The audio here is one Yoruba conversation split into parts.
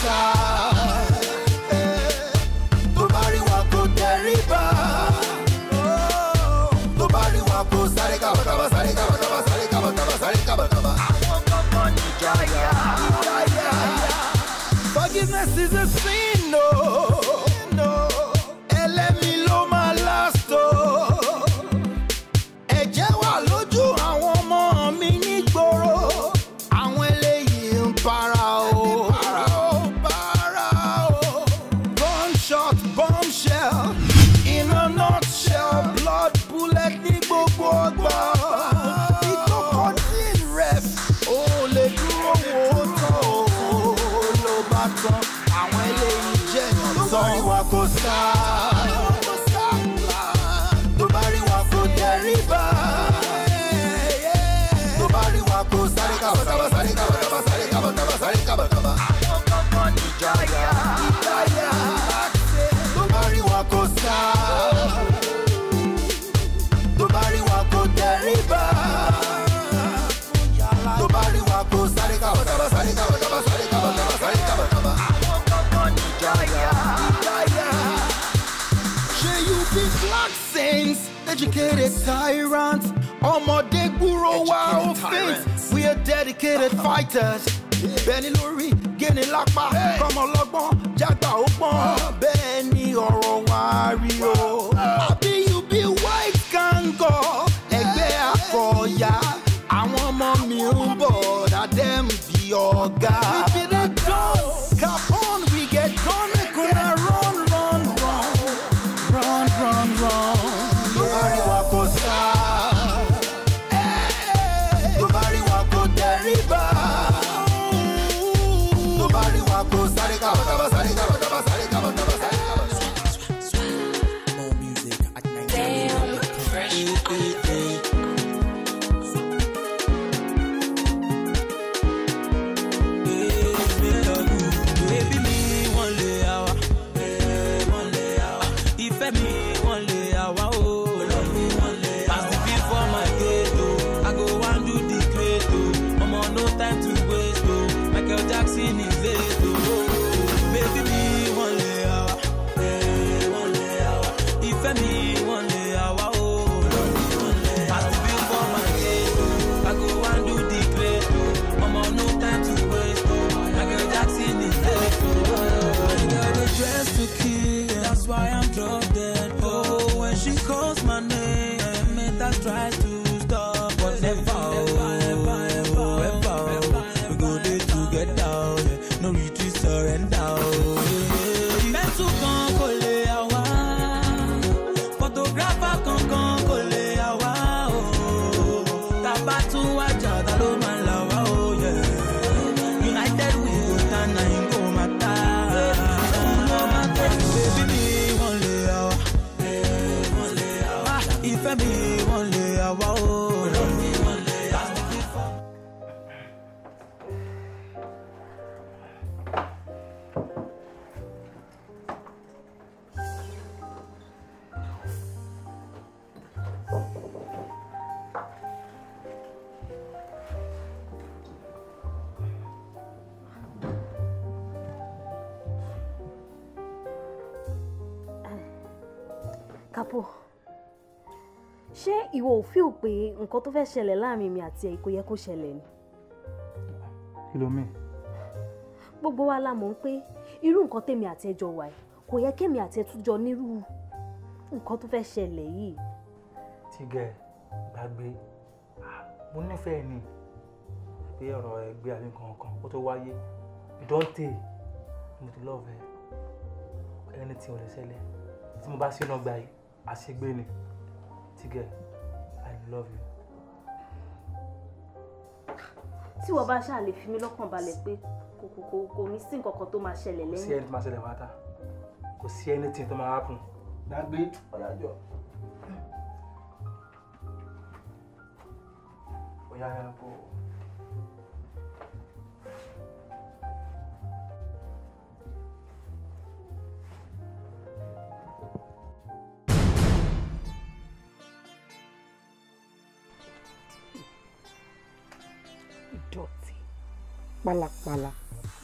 sá. Tó bá rí wa kó tẹríba. Tó bá rí wa kó sáré kábàkábà sáré kábàkábà sáré kábàkábà sáré kábàkábà. Àwọn kankan ní ìjayà. Forgiveness is a sin, no. Ẹlẹ́mi ló máa last o. Ẹ̀jẹ̀ wà lójú àwọn ọmọ mi nígboro. Àwọn eléyìí ń para o. Gunshot, bombshell, in a nutshell, blood bullet ní gbogbo ọgbà. Ìkókó ní ref, ó lè dúró wò ó tán o. Ló bá tán, àwọn eléyìí jẹ́ ìyàn tán. Tó bá rí wa kó sá. Tó bá rí wa kó tẹríba. Tó bá rí wa kó sáré kábàkábà sáré kábàkábà sáré kábàkábà sáré kábàkábà. Àwọn kankan ní ìjayà. Tó bá rí wa kó sá. Tó bá rí wa kó tẹríba. Tó bá rí wa kó sáré kábàkábà sáré kábàkábà sáré kábàkábà sáré kábàkábà. Àwọn kankan ní ìjayà. Ṣé you be black saints, educated tyrants? Ọmọdé gbúrò wa ó faint. We are dedicated fighters. Bẹ́ẹ̀ni lórí, gẹ́ni lápá, kọ́mọ lọ́gbọ́n, jágbá ó pọ́n. Bẹ́ẹ̀ ni ọ̀rọ̀ wa rí o. Àbí you be white kango, ẹgbẹ́ akọ̀ọ̀yà. Àwọn ọmọ mi ń bọ̀, dàdẹ́m bí ọ̀gá. We be the guns, Capone, we get gone, make una run. Tó bá rí wa kó sá. Tó bá rí wa kó tẹríba. Tó bá rí wa kó sáré kábàkábà sáré kábàkábà sáré kábàkábà sáré kábàkábà. More music at Nigeria. Baby me one lay hour, one lay hour. Ìfẹ́ mi one lay hour, oh. Pass the beat for my gate, oh. I go and do the great, oh. I'm on no time to waste, oh. Michael Jackson is late, oh. Baby me one lay hour, one lay hour. Ìfẹ́ mi one lay hour, oh. Pass the beat for my gate, oh. I go and do the great, oh. I'm on no time to waste, oh. Michael Jackson is late, oh. I got a dress to kill, that's why I'm drop dead. Oh, when she calls my name, it has tried to stop, but never, we go there together, no retreat, surrender. Meant to come, kole awa, photographer come kole awa, oh, tabatu waja dalo malawa, oh yeah. United we go stand and go mata. Baby me one lay hour, ìfẹ́ mi one lay hour, oh. Capo, ṣé ìwọ ò feel pé nǹkan tó fẹ́ ṣẹlẹ̀ láàrin mi àti ẹ̀ kò yẹ kó ṣẹlẹ̀ ni? Kí ló mean? Gbogbo wa la mọ̀ pé irú nǹkan tèmi àti ẹ jọ wà yìí kò yẹ kémi àti ẹ tún jọ nírú nǹkan tó fẹ́ ṣẹlẹ̀ yìí. Tígẹ̀ gbàgbé, mo nífẹ̀ẹ́ ni pé ọ̀rọ̀ ẹgbẹ́ àbí nǹkan ó tó wáyé. Ìdọ́tè mo ti lọ́ọ̀fẹ́ ẹni tí ò lè ṣẹlẹ̀ tí mo bá sí ọ̀nà gbà yìí àṣegbé ni. Tígẹ̀, I love you. Tí wọ́n bá ṣáà lè fi mí lọ́kàn balẹ̀ pé kò ní sí nǹkan kan tó máa ṣẹlẹ̀ lẹ́yìn. Kò sí ẹni tó máa ṣẹlẹ̀ wáta, kò sí anything tó máa happen. Gbàgbé ọ̀yájọ́. Ọ̀yájọ́. Ìdọ̀tí pálapàla.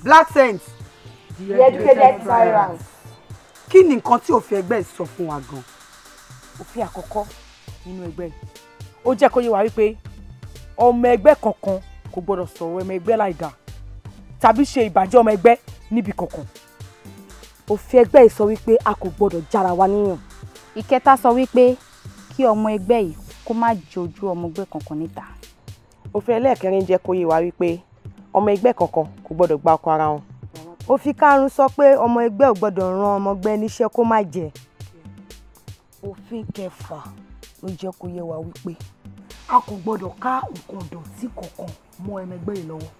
Black Saints The educated tyrants. Kí ni nǹkan tí òfin ẹgbẹ́ sọ fún wa gan? Òfin àkọ́kọ́ nínú ẹgbẹ́ ó jẹ́ kó yé wa wípé ọmọ ẹgbẹ́ kankan kò gbọ́dọ̀ sọ̀rọ̀ ọmọ ẹgbẹ́ láìdáa tàbí ṣe ìbàjẹ́ ọmọ ẹgbẹ́ níbi kankan. Òfin ẹgbẹ́ sọ wípé a kò gbọ́dọ̀ jára wa níyàn. Ìkẹta sọ wípé kí ọmọ ẹgbẹ́ yìí kó má jojú ọmọ ẹgbẹ́ kankan níta. Òfin ẹlẹ́ẹ̀kẹrin jẹ́ kó yé wa wípé ọmọ ẹgbẹ́ kankan kò gbọ́dọ̀ gba ọkọ ara wọn. Òfin karùn-ún sọ pé ọmọ ẹgbẹ́ ò gbọ́dọ̀ rán ọmọ ẹgbẹ́ níṣẹ́ kó má jẹ. Òfin kẹfà ló jẹ́ kó yé wa wípé a kò gbọ́dọ̀ ká nǹkan dọ̀tí kankan mọ́ ọmọ ẹgbẹ́ yìí lọ́wọ́.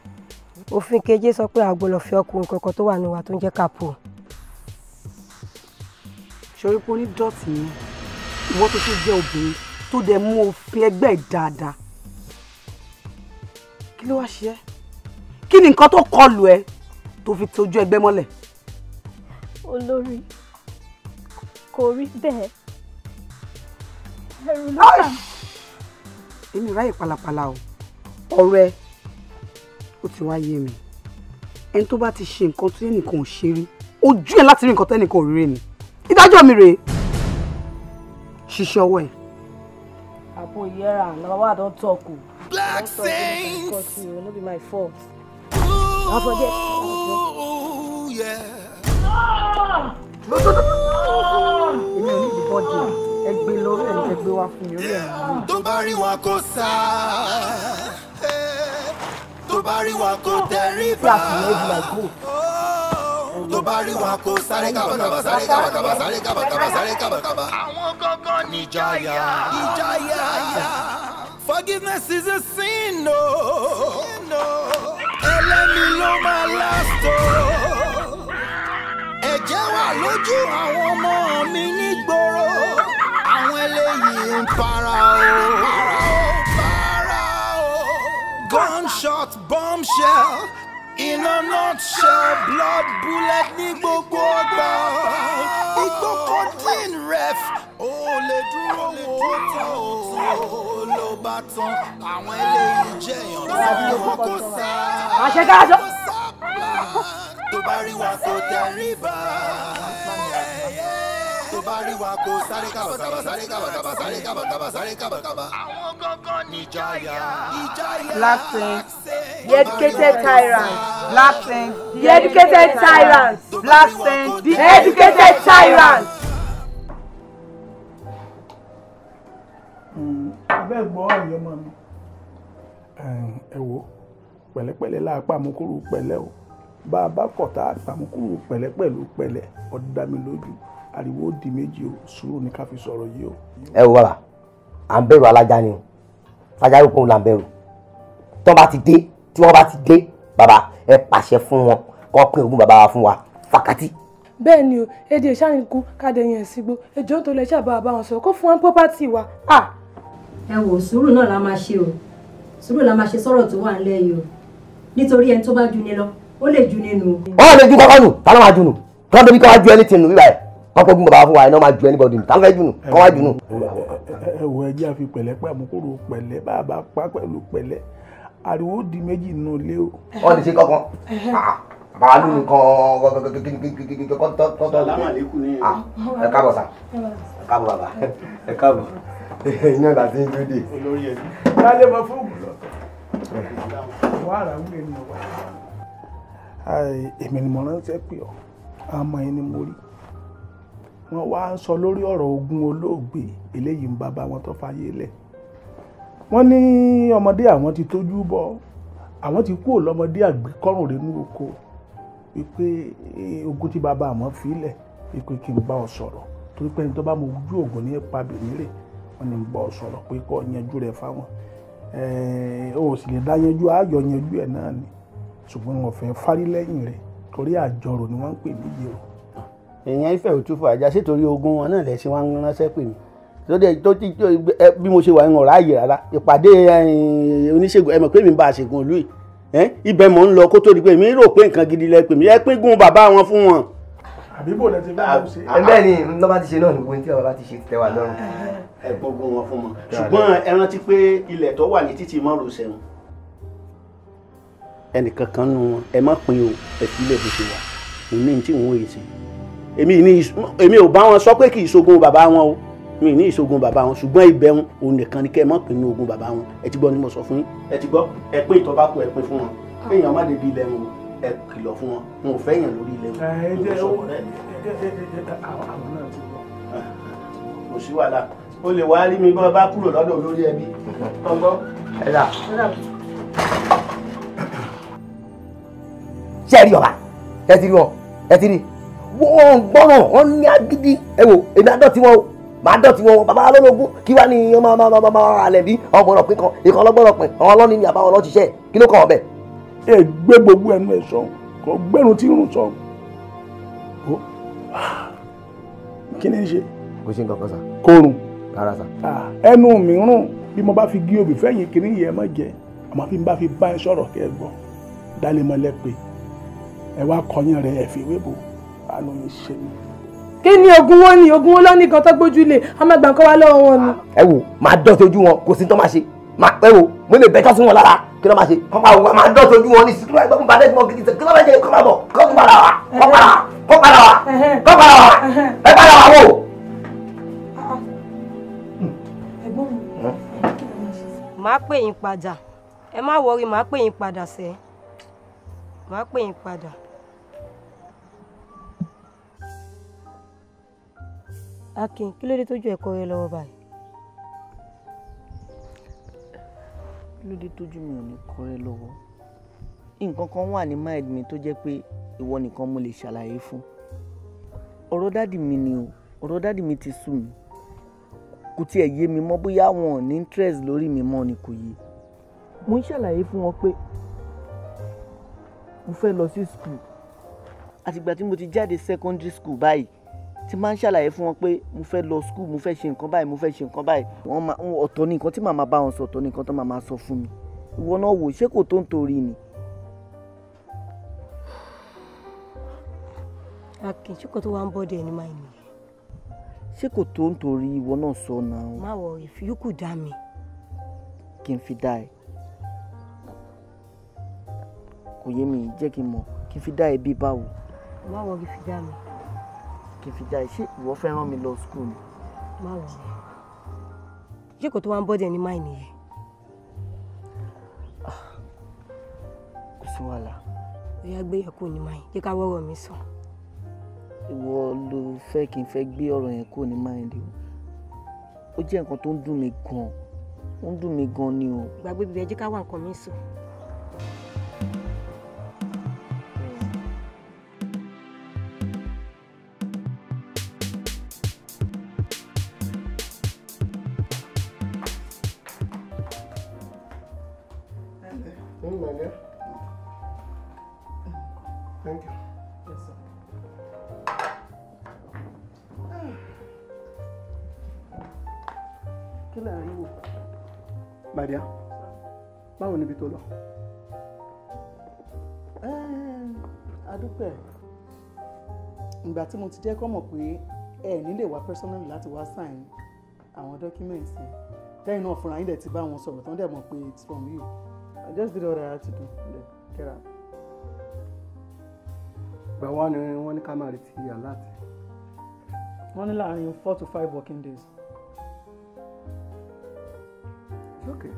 Òfin keje sọ pé a gbọ́dọ̀ fi ọkùnrin kankan tó wà ní wa tó ń jẹ́ kápò. Ṣorí pé onídọ̀tí ni ìwọ tó tún jẹ́ obìnrin tó dẹ̀ mú òfin ẹgbẹ́ dáadáa. Kí ló wá ṣe ẹ́? Kí ni nǹkan tó kọlù ẹ tó fi tójú ẹgbẹ́ mọ́lẹ̀? Olórí kò rí bẹ́ẹ̀. Ẹ̀rù ló bà. Èmi ráyè pàlàpàlà o. Ọ̀rọ̀ ẹ ó ti wá yé mi. Ẹni tó bá ti ṣe nǹkan tó ẹnìkan ò ṣe rí, ojú ẹ láti rí nǹkan tó ẹnìkan ò rí ni. Ìdájọ́ mi rèé. Ṣiṣẹ́ ọwọ́ ẹ̀. Àpò ìyẹ́ra number one don talk o. Black Saints. No be my fault. Ooh, yeah. Èmi ò ní ìdíbọ́dì. Ẹgbẹ́ lórí ẹ̀ ní ẹgbẹ́ wá fún mi orí ẹ̀. Tó bá rí wa kó sá. Tó bá rí wa kó tẹríba. Tó bá rí wa kó sáré kábàkábà sáré kábàkábà sáré kábàkábà sáré kábàkábà. Àwọn gangan ní ìjayà. Forgiveness is a sin, no. Ẹlẹ́mi ló máa last o. Ẹ̀jẹ̀ wà lójú àwọn ọmọ mi nígboro. Àwọn eléyìí ń para o. Gunshot, bombshell, in a nutshell, blood bullet ní gbogbo ọgbà. Igbó codeine ref, ó lè dúró wò ó tán o. Ló bá tán, àwọn eléyìí jẹ̀yàn lọ́wọ́ wọn kò sá. Àṣekájọ́. Tó bá rí wa kó tẹríba. Tó bá rí wa kó sáré kábàkábà sáré kábàkábà sáré kábàkábà sáré kábàkábà. Àwọn gangan ní ìjayà. Black Saints. The educated tyrants. Black Saints. The educated tyrants. Black Saints. The educated tyrants. Abẹ́ gbọ́ ọ̀rẹ́ ọmọ mi. Ẹ wo pẹ̀lẹ́pẹ̀lẹ́ láàpá àmúkúrú pẹ̀lẹ́ o. Bá a bá kọ̀tà àmúkúrú pẹ̀lẹ́ pẹ̀lú pẹ̀lẹ́ ọ̀dá mi lójú. Ariwo di méjì o, sùúrù ní ká fi sọ̀rọ̀ yìí o. Ẹ wo bàbá, à ń bẹ̀rù alájà ni o. Ajá ló kún un là ń bẹ̀rù. Tí wọ́n bá ti dé, bàbá ẹ pàṣẹ fún wọn kó pín ogún bàbá wa fún wa fàkàtì. Bẹ́ẹ̀ ni o, èdè ìṣàyìnkú kádẹ́yìn ẹ̀sìgbó ẹjọ́ tó lè ṣàbá bá wọn sọ kó fún wọn pọ́pátì wa. Ẹ wò sùúrù náà la máa ṣe o, sùúrù la máa ṣe sọ̀rọ̀ tó wà nílẹ̀ yìí o, nítorí ẹni tó bá ju ni lọ ó lè ju nínú. Wọ́n lè ju kọ́kọ́ nù, ta ló máa ju nù? Kọ́ débi kọ́ wá ju anything nù bíbá ẹ̀. Kọ́ pé ogún bàbá wa fún wa ẹ̀ náà máa ju anybody nù, ta ló fẹ́ ju nù? Kọ́ wá ju nù. Ẹ wo ẹjẹ́ àfi pẹ̀lẹ́pẹ̀ àmúkúrú pẹ̀lẹ́ bá a bá pa pẹ̀lú pẹ̀lẹ́. Ariwo di méjì nù lé o. Wọ́n lè ṣe kọ́kọ́. Bàbá lù nìkan tọ́tọ́. Ẹ káàbọ̀ sà. Ẹ káàbọ̀ bàbá. Ẹ káàbọ̀. Iná ìgbà tí ń dúdú. Olórí ẹbí. Lálẹ́ mọ fóònù lọ. Wàhálà ń gbé nínú wa. Èmi ni mo ránṣẹ́ pé ọ́, àmọ́ ẹni mo rí. Wọ́n wá ń sọ lórí ọ̀rọ̀ ogún olóògbé eléyìí ń bàbá wọn tó fàyè lẹ̀. Wọ́n ní ọmọdé àwọn ti tójú bọ́, àwọn ti kúrò lọ́mọdé àgbékọ́rùn rẹ̀ nínú oko. Wípé ogún tí bàbá àwọn fi lẹ̀, wípé kí n bá ọ sọ̀rọ̀. Torí pé ẹni tó bá mo ojú ògùn ní ipa bèmírè, wọ́n ní ń bá ọ sọ̀rọ̀ pé kó yanjú rẹ̀ fáwọn. O sì lè dá yanjú, ayọ̀ yanjú ẹ̀ náà ni. Ṣùgbọ́n wọn fẹ́ fárí lẹ́yìn rẹ̀ torí àjọrò ni wọ́n ń pè ní ìyẹ̀rọ. Èèyàn ìfẹ́ òtúfò àjà sí torí ogún wọn náà lẹ́sìn wá ń ránṣẹ́ pè mí. Bí mo ṣe wà ń ọ̀rọ̀ ààyè rárá, ìpàdé oníṣègùn ẹ mọ̀ pé mi ń bá aṣègùn ìlú yìí. Ibẹ̀ mò ń lọ kó tó di pé mi rò pé nǹkan gidi lẹ pè mí, ẹ pín gún bàbá wọn fún wọn. Àbíbò lẹ ti fẹ́ ṣe. Bẹ́ẹ̀ ni lọ́ba ti ṣe náà ní gbogbo tí bàbá ti ṣe tẹ́ wà lọ́rùn. Ẹ gbógun wọn fún wọn. Ṣùgbọ́n ẹ rántí pé ilẹ̀ tó wà ní títì márosẹ̀ wọn. Ẹnìkan kan nù wọn ẹ má pín o ẹ sílẹ̀ bó ṣe wà. ní tí wọ́n yìí sí èmi ò bá wọn sọ pé kì í ṣogun bàbá wọn o mi ní ìṣogun bàbá wọn ṣùgbọ́n ibẹ̀ wọn òun nìkan ni kẹ́ ẹ mọ̀ pé ní ogun bàbá wọn ẹ ti gbọ́ ni mo sọ fún yín ẹ ti gbọ́ ẹ pé ìtọ́ bá kú ẹ pín fún wọn kéèyàn má débi ilẹ̀ wọn ẹ kìlọ̀ fún wọn wọn ò fẹ́ yàn lórí ilẹ̀ wọn. kò sí wàhálà o lè wá rí mi bá bá kúrò lọ́dọ̀ olórí ẹbí ọgbọ́n. ẹ dà. ṣé ẹ rí ọba ẹ ti rí wọn ẹ ti rí wọn gbọ́ràn wọn ní agídí ẹ wò èmi àdọ́tí wọn o màá dọ̀tí wọn bàbá lọ́lọ́gún kí wá ní ọmọ alẹ́ bí ọgbọ̀nọ̀ pín kan ìkan ọlọ́gbọ̀nọ̀ pín àwọn ọlọ́ni ní àbáwọn ọlọ́ṣiṣẹ́ kí ló kàn ọbẹ̀. ẹ gbé gbogbo ẹnu ẹ sọ kò gbẹrun tí irun sọ kí ni í ṣe. kò ṣe nǹkan kan sà. kórun. rárá sà. ẹnu mi rún bí mo bá fi gé obì fẹ́yìn kìíní yẹn mọ́ jẹ àmọ́ bí mo bá fi bá ẹ sọ̀rọ̀ kẹ́ ẹ gbọ́ dálé mọ́lẹ́ pé ẹ wá kọyán rẹ ẹ fi wébò àánú yín ṣe mí. kí ni ogun wọn ni ogun wọn lọ́ní kan tó gbójú lé a máa gbà nǹkan wá lọ́wọ́ wọn ni. ẹ wò máa dọ̀tí ojú wọn kò sí tó máa ṣe ẹ wò mo lè bẹ́tọ́ sí wọn lára kí ló máa ṣe kọ́pá wò máa dọ̀tí ojú wọn ní sí kí ló bá dé tí wọn kìí ṣe kí ló bá jẹ kó máa bọ̀ kó tún padà wá kó padà wá ẹ padà wá wò. màá pè yín padà ẹ má wọrí màá pè yín padà sẹ́ màá pè yín padà. Akin kí ló dé tójú ẹ̀kọ́ rẹ lọ́wọ́ báyìí. kí ló dé tójú mi ò ní kọ́ rẹ lọ́wọ́ nǹkan kan wà ní mind mi tó jẹ́ pé ìwọ nìkan mo lè ṣàlàyé fún ọ̀rọ̀ dádì mi ni o ọ̀rọ̀ dádì mi ti sú mi kò tiẹ̀ yé mi mọ́ bóyá wọn ò ní interest lórí mi mọ́ ni kò yé mo ń ṣàlàyé fún wọn pé mo fẹ́ lọ sí school àtìgbà tí mo ti jáde secondary school báyìí tí máa ń ṣàlàyé fún wọn pé mo fẹ́ lọ school mo fẹ́ ṣe nǹkan báyìí mo fẹ́ ṣe nǹkan báyìí wọ́n máa ọ̀tọ̀ ní nǹkan tí màmá bá wọn sọ ọ̀tọ̀ ní nǹkan tó màmá sọ fún mi ìwọ náà wò ṣé kò tó ń torí ni. Akin ṣé kò tó wá ń bọ́dẹ ẹni máa ń nìyẹn. ṣé kò tó ń torí ìwọ náà sọ náà. má wọ ìfiyókù dá mi. kí n fi dá ẹ kò yé mi jẹ́ kí n mọ̀ kí n fi dá ẹ bí báwo. má wọ ìfi dá mi. kí n fi dá ẹ ṣé ìwọ fẹ́ rán mi lọ school ni. má wọ ṣé kò tó wá ń bọ́dẹ ẹni máa ń nìyẹn. kò sí wàhálà. ó yá gbé yẹn kúrò ní máa ń jẹ́ ká wọ́rọ̀ mi sọ. ìwọ ló fẹ́ kí n fẹ́ gbé ọ̀rọ̀ yẹn kúrò ní máìndì o ó jẹ́ nǹkan tó ń dùn mí gan ó ń dùn mí gan ni o. ìgbàgbé bíbí ẹ jẹ́ ká wá nǹkan mi sọ. Thank you. Yes, sir. Kí lè rí wò? Bàdíà, báwo níbi tó lọ? Adúpẹ́, ìgbà tí mo ti jẹ́ kọ́ mọ̀ pé ẹ nílé wá personally láti wá sign àwọn documents yẹn. Lẹ́yìn náà fúnra yín dẹ̀ ti bá wọn sọ̀rọ̀ tán dẹ̀ mọ̀ pé it's from you. I just did what I had to do. Get out. Gbà wá ni wọ́n ní ká máa retí aláàtì. Wọ́n ní láàárín 4 to 5 working days. It's okay.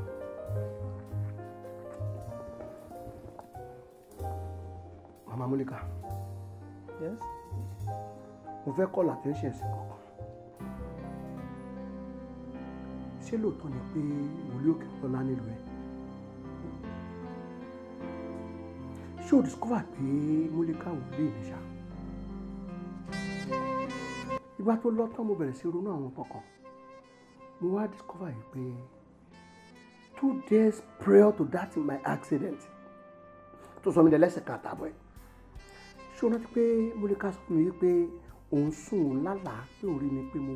Mama Mulika. Yes? Mo fẹ́ call attention sí kankan. Ṣé lóòótọ́ ni pé wòlíì òkè ọlá nílùú ẹ̀? Ṣé o discover pé Mulika wòlíì ní ṣá? Ìgbà tó lọ tán mo bẹ̀rẹ̀ sí ronú àwọn kankan. Mo wá discover yìí pé 2 days prior to that my accident tó sọ mi lẹ́sẹ̀ kan àtàbọ̀ ẹ̀. Ṣé o rántí pé Mulika sọ fún mi wípé òun sùn òun lálàá pé òun rí mi pé mo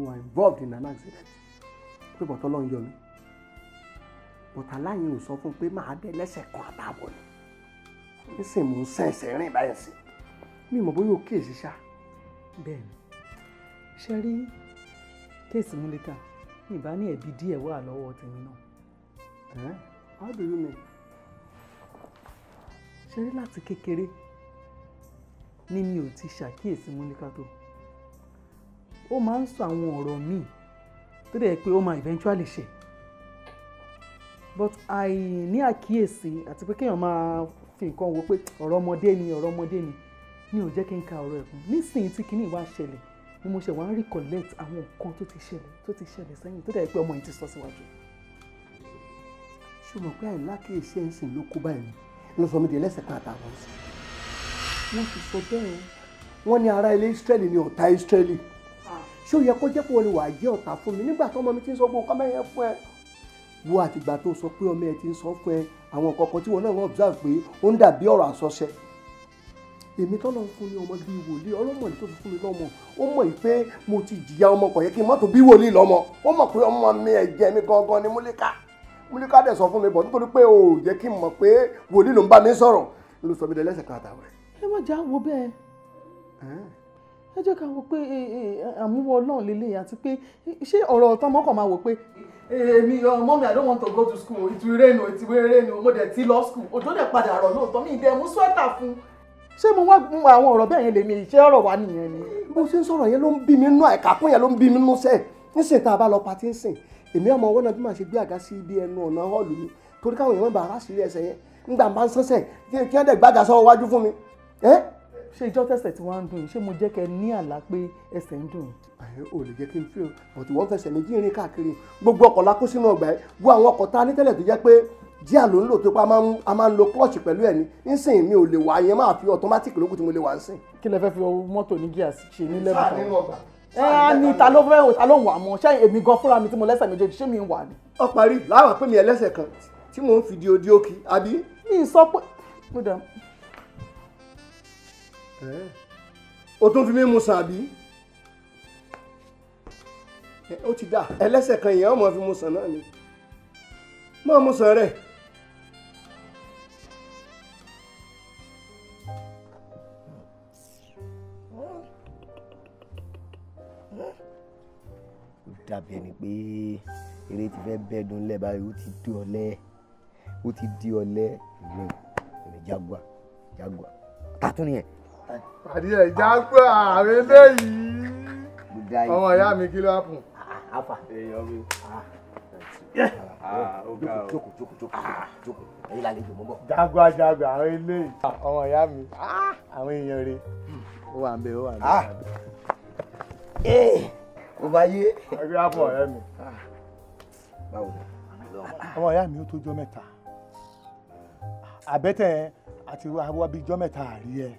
wà involved in an accident pé bọ̀tọ́ lọ́n yọ mi. Bọ̀tà láyìn ò sọ fún pé màá dé lẹ́sẹ̀ kan àtàbọ̀ ni. Nísìnyí mò ń sẹ̀nsẹ̀ rìn báyìí sí. Mi mọ̀ bóyá o kíyèsí ṣá. Bẹ́ẹ̀ni, ṣe rí kéèsì Mulika ní ìbá ní ẹ̀bí díẹ̀ wà lọ́wọ́ tèmi náà. How do you mean? Ṣe rí láti kékeré ni mi ò ti ṣàkíyèsí Múníkà tó. Ó máa ń sọ àwọn ọ̀rọ̀ míì tó dẹ̀ pé ó máa eventually ṣe. But àìní àkíyèsí àti pé kéèyàn máa fi nǹkan wo pé ọ̀rọ̀ ọmọdé ni ò jẹ́ kí n ka ọ̀rọ̀ ẹ̀kún. Nísìnyí tí kinní wá ṣẹlẹ̀ ni mo ṣe wá ń recollect àwọn nǹkan tó ti ṣẹlẹ̀ sẹ́yìn tó dẹ̀ pé ọmọ yìí ti sọ síwájú. ṣùgbọ́n pé àìlákèésí ẹ̀sìn ló kó báyìí ló sọ mí di ẹlẹ́sẹ̀ kan àtàwọn sí. wọ́n ti sọ bẹ́ẹ̀ wọ́n ní ará ilé Ísírẹ́lì ni ọ̀tá Ísírẹ́lì. ṣé ó yẹ kó jẹ́ pé wọ́n ni wàá jẹ́ ọ̀tá fún mi nígbà tó ọmọ mi ti ń sọ pé ọkọ mẹ́yẹn fún ẹ. wo àtìgbà tó sọ pé ọmọ ẹ ti ń sọ fún ẹ àwọn nǹkan kan tí wọn náà ń observe pé ó ń dàbí ọ̀rọ̀ àsọṣẹ. èmi tọ́lọ́ ń fún ní ọmọ bíi wòlíì ọlọ́mọ ní tó fi fún mi lọ́mọ ó mọ̀ yìí pé mo ti jìyà ọmọ kọ̀ yẹ kí n mọ́tò bí wòlíì lọ́mọ ó mọ̀ pé ọmọ mi ẹ̀jẹ̀ mi gangan ni Múlíkà dẹ̀ sọ fún mi bọ̀ nítorí pé o ò jẹ́ kí n mọ̀ pé wòlíì ló ń bá mi sọ̀rọ̀ ló sọ mi dẹ́lẹ́sẹ̀ kan àtàwọn ẹ̀. ẹ má jà wo bẹ́ẹ̀ ẹ jẹ́ ká wo pé àmúwọ́ Ọlọ́run lélẹ̀ àti pé ṣé ọ̀rọ̀ ọ̀tọ́ mọ́kàn máa wò pé èmi mọ́mí I don't want to go to school it will rain mo dẹ̀ ti lọ school òjò dẹ̀ padà rọ̀ lóòótọ́ mi ìdẹ̀ mú sweater fún ṣé mo wá mú àwọn ọ̀rọ̀ bẹ́ẹ̀ yẹn lèmi ìṣe ọ̀rọ̀ wa nìyẹn ni. bó ṣe ń sọ̀rọ̀ yẹn ló ń bí mi nínú àìkàkún yẹn ló ń bí mi nínú sẹ́ẹ̀ nísìnyí tá a bá lọ patí ń sìn èmi ọmọ ọwọ́ náà bí màá ṣe gbé àga sí ibi ẹnu ọ̀nà họ́ọ̀lù mi torí káwọn èèyàn bá ara sí ẹsẹ̀ yẹn nígbà máa ń sánṣẹ̀ kí wọ́n dẹ̀ gbága sọ́wọ́ wájú fún mi. ṣé ìjọ tẹ̀sẹ̀ tí wọ́n ń dùn ṣé mo jẹ́ kẹ́ ní àlá pé ẹsẹ̀ ń dùn. ò lè jẹ́ kí n fi o bọ̀tù wọ́n fẹsẹ̀ méjì rìn káàkiri gbogbo ọkọ̀ la kó sínú ọgbà ẹ̀ wo àwọn ọkọ̀ tá a ní tẹ́lẹ̀ tó jẹ́ pé díà ló ń lò tó pé a máa ń lo clutch pẹ̀lú ẹ̀ ní nísìnyí mi ò lè wà yẹn máa fi automatic lókùn tí mo lè wà ń sìn. kí lẹ fẹ́ fi mọ́tò ní gíà ṣe ní lẹ́bùn kan ní ta ló ń wà mọ́ ṣé èmi gan fúnra mi tí mo lẹ́sẹ̀ méjèèjì ṣé mi ń wà ní. ó parí láwọn pé mi ẹlẹ́sẹ̀ kan tí mò ń fi di odi òkì àbí. mi sọ pé o tún fi mí mu sàn àbí. ó ti dà ẹlẹ́sẹ̀ kan yẹn ọmọ fi mu sàn náà ni mọ́ mu sàn rẹ̀. dàbí ẹni pé eré ti fẹ́ bẹ́ẹ̀dùn lẹ́ báyìí ó ti di ọ̀lẹ ìlú Jaguar tàtún nìyẹn. àdìyẹ Jaguar àwọn eléyìí ọmọ ìyá mi kí ló hapun. afa èèyàn mi. jókòó ẹ̀yin lálejò mọ́ bọ̀. Jaguar àwọn eléyìí ọmọ ìyá mi àwọn èèyàn rẹ̀ ó wà ń bẹ ó bá yé. ẹgbẹ́ àpò ọ̀rẹ́ mi. báwo ni. ọmọ ìyá mi ó tó jọ́ mẹ́ta àbẹ́tẹ̀ àti àwọn bíi jọ́ mẹ́ta àrí ẹ